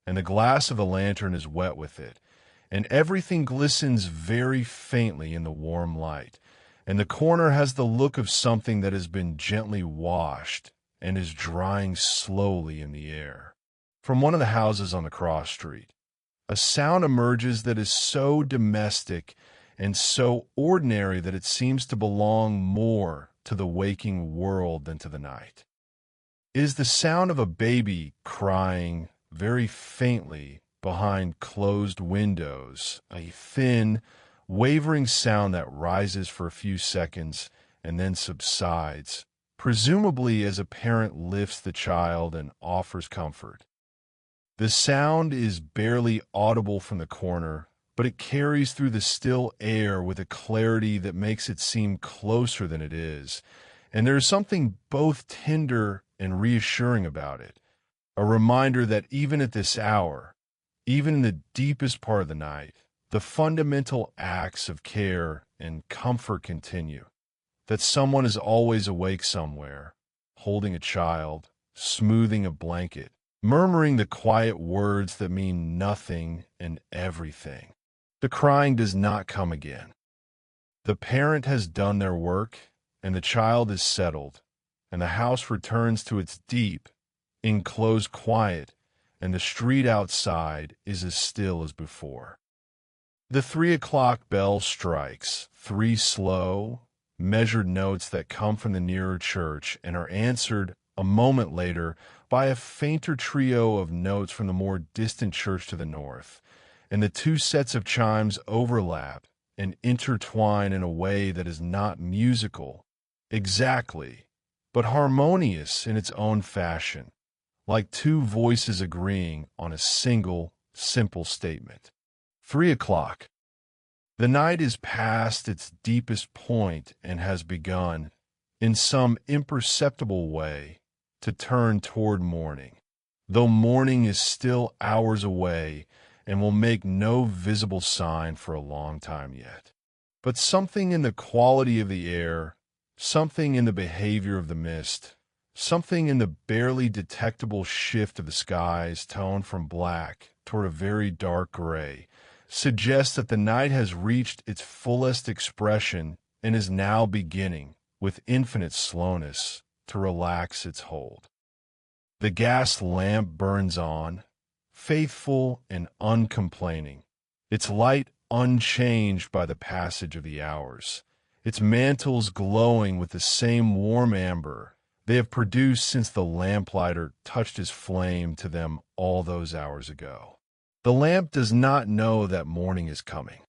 and the glass of the lantern is wet with it, and everything glistens very faintly in the warm light, and the corner has the look of something that has been gently washed and is drying slowly in the air. From one of the houses on the cross street, a sound emerges that is so domestic and so ordinary that it seems to belong more to the waking world than to the night. It is the sound of a baby crying very faintly behind closed windows, a thin, wavering sound that rises for a few seconds and then subsides, presumably as a parent lifts the child and offers comfort. The sound is barely audible from the corner, but it carries through the still air with a clarity that makes it seem closer than it is, and there is something both tender and reassuring about it, a reminder that even at this hour, even in the deepest part of the night, the fundamental acts of care and comfort continue, that someone is always awake somewhere, holding a child, smoothing a blanket, murmuring the quiet words that mean nothing and everything. The crying does not come again. The parent has done their work, and the child is settled, and the house returns to its deep, enclosed quiet, and the street outside is as still as before. The 3 o'clock bell strikes, 3 slow, measured notes that come from the nearer church and are answered a moment later by a fainter trio of notes from the more distant church to the north, and the two sets of chimes overlap and intertwine in a way that is not musical, exactly, but harmonious in its own fashion, like two voices agreeing on a single, simple statement. 3 o'clock. The night is past its deepest point and has begun, in some imperceptible way, to turn toward morning, though morning is still hours away and will make no visible sign for a long time yet. But something in the quality of the air, something in the behavior of the mist, something in the barely detectable shift of the sky's tone from black toward a very dark gray, suggests that the night has reached its fullest expression and is now beginning, with infinite slowness, to relax its hold. The gas lamp burns on, faithful and uncomplaining, its light unchanged by the passage of the hours, its mantles glowing with the same warm amber they have produced since the lamplighter touched his flame to them all those hours ago. The lamp does not know that morning is coming.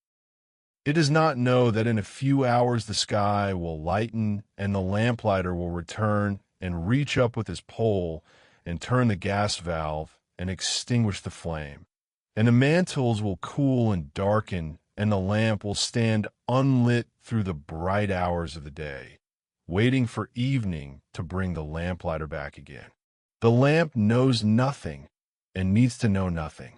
It does not know that in a few hours the sky will lighten and the lamplighter will return and reach up with his pole and turn the gas valve and extinguish the flame. And the mantles will cool and darken, and the lamp will stand unlit through the bright hours of the day, waiting for evening to bring the lamplighter back again. The lamp knows nothing and needs to know nothing.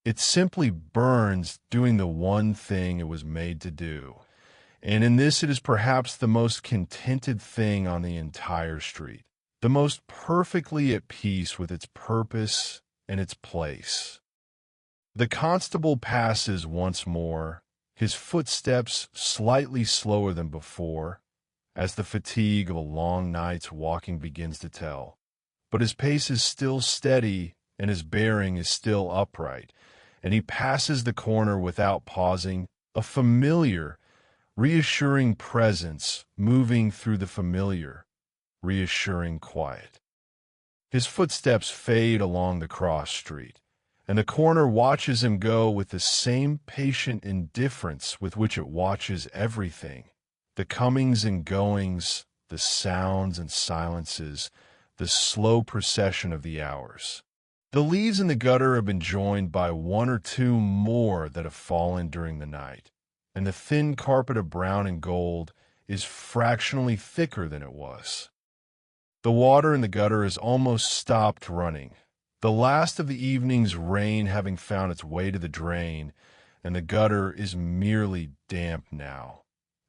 It simply burns doing the one thing it was made to do, and in this it is perhaps the most contented thing on the entire street, the most perfectly at peace with its purpose and its place. The constable passes once more, his footsteps slightly slower than before, as the fatigue of a long night's walking begins to tell, but his pace is still steady and his bearing is still upright, and he passes the corner without pausing, a familiar, reassuring presence moving through the familiar, reassuring quiet. His footsteps fade along the cross street, and the corner watches him go with the same patient indifference with which it watches everything, the comings and goings, the sounds and silences, the slow procession of the hours. The leaves in the gutter have been joined by one or two more that have fallen during the night, and the thin carpet of brown and gold is fractionally thicker than it was. The water in the gutter has almost stopped running, the last of the evening's rain having found its way to the drain, and the gutter is merely damp now,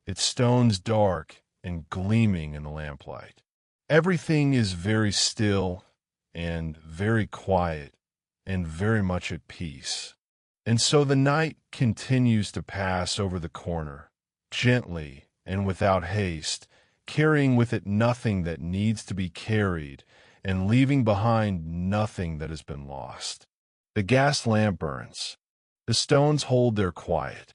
its stones dark and gleaming in the lamplight. Everything is very still and very quiet and very much at peace. And so the night continues to pass over the corner, gently and without haste, carrying with it nothing that needs to be carried and leaving behind nothing that has been lost. The gas lamp burns. The stones hold their quiet.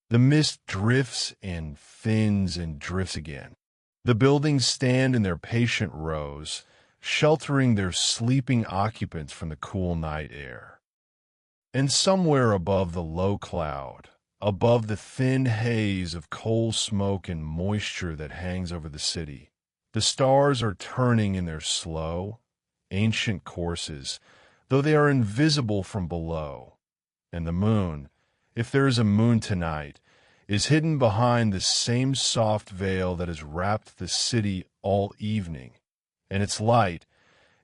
The mist drifts and thins and drifts again. The buildings stand in their patient rows, sheltering their sleeping occupants from the cool night air. And somewhere above the low cloud, above the thin haze of coal smoke and moisture that hangs over the city, the stars are turning in their slow, ancient courses, though they are invisible from below, and the moon, if there is a moon tonight, is hidden behind the same soft veil that has wrapped the city all evening, and its light,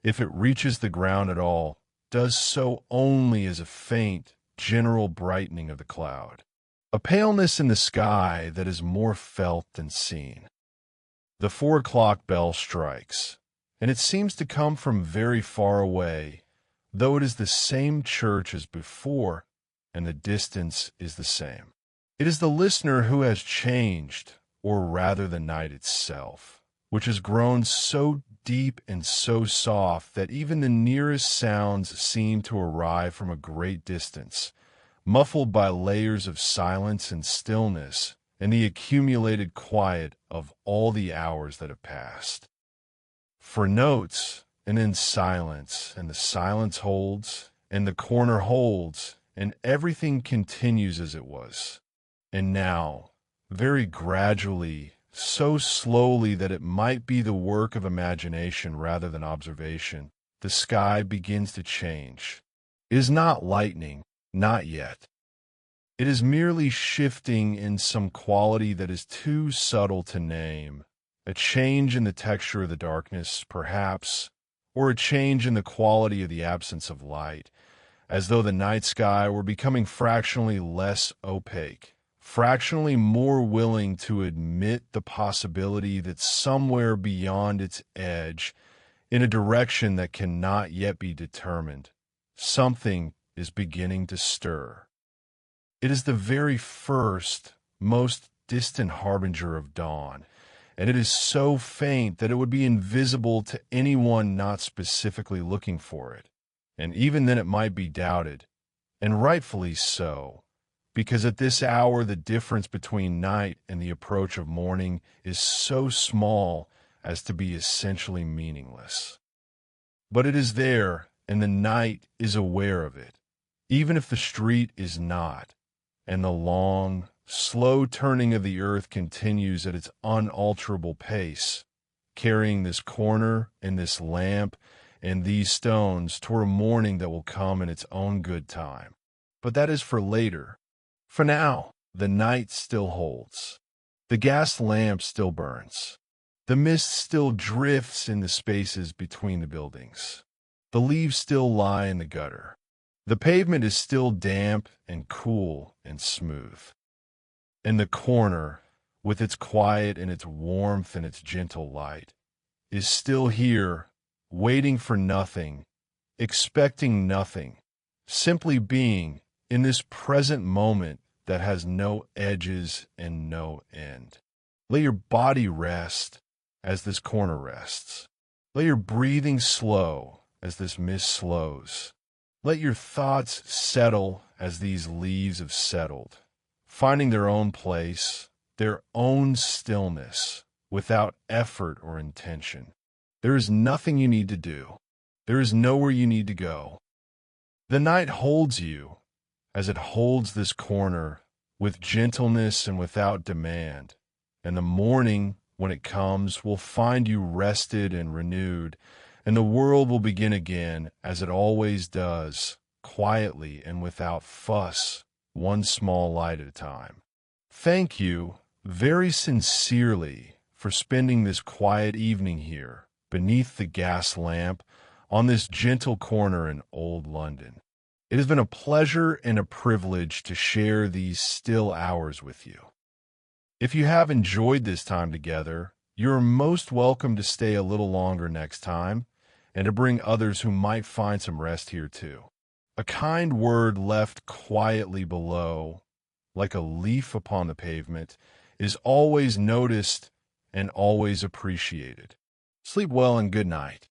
if it reaches the ground at all, does so only as a faint, general brightening of the cloud, a paleness in the sky that is more felt than seen. The 4 o'clock bell strikes, and it seems to come from very far away, though it is the same church as before, and the distance is the same. It is the listener who has changed, or rather the night itself, which has grown so deep and so soft that even the nearest sounds seem to arrive from a great distance, muffled by layers of silence and stillness and the accumulated quiet of all the hours that have passed. For notes, and in silence, and the silence holds, and the corner holds, and everything continues as it was. And now, very gradually, so slowly that it might be the work of imagination rather than observation, the sky begins to change. It is not lightning, not yet. It is merely shifting in some quality that is too subtle to name. A change in the texture of the darkness, perhaps, or a change in the quality of the absence of light, as though the night sky were becoming fractionally less opaque, fractionally more willing to admit the possibility that somewhere beyond its edge, in a direction that cannot yet be determined, something is beginning to stir. It is the very first, most distant harbinger of dawn, and it is so faint that it would be invisible to anyone not specifically looking for it, and even then it might be doubted, and rightfully so, because at this hour the difference between night and the approach of morning is so small as to be essentially meaningless. But it is there, and the night is aware of it, even if the street is not, and the long, slow turning of the earth continues at its unalterable pace, carrying this corner and this lamp and these stones toward a morning that will come in its own good time. But that is for later. For now, the night still holds. The gas lamp still burns. The mist still drifts in the spaces between the buildings. The leaves still lie in the gutter. The pavement is still damp and cool and smooth. And the corner, with its quiet and its warmth and its gentle light, is still here, waiting for nothing, expecting nothing, simply being in this present moment that has no edges and no end. Let your body rest as this corner rests. Let your breathing slow as this mist slows. Let your thoughts settle as these leaves have settled, finding their own place, their own stillness, without effort or intention. There is nothing you need to do. There is nowhere you need to go. The night holds you, as it holds this corner, with gentleness and without demand, and the morning, when it comes, will find you rested and renewed, and the world will begin again, as it always does, quietly and without fuss, one small light at a time. Thank you, very sincerely, for spending this quiet evening here, beneath the gas lamp, on this gentle corner in old London. It has been a pleasure and a privilege to share these still hours with you. If you have enjoyed this time together, you are most welcome to stay a little longer next time, and to bring others who might find some rest here too. A kind word left quietly below, like a leaf upon the pavement, is always noticed and always appreciated. Sleep well and good night.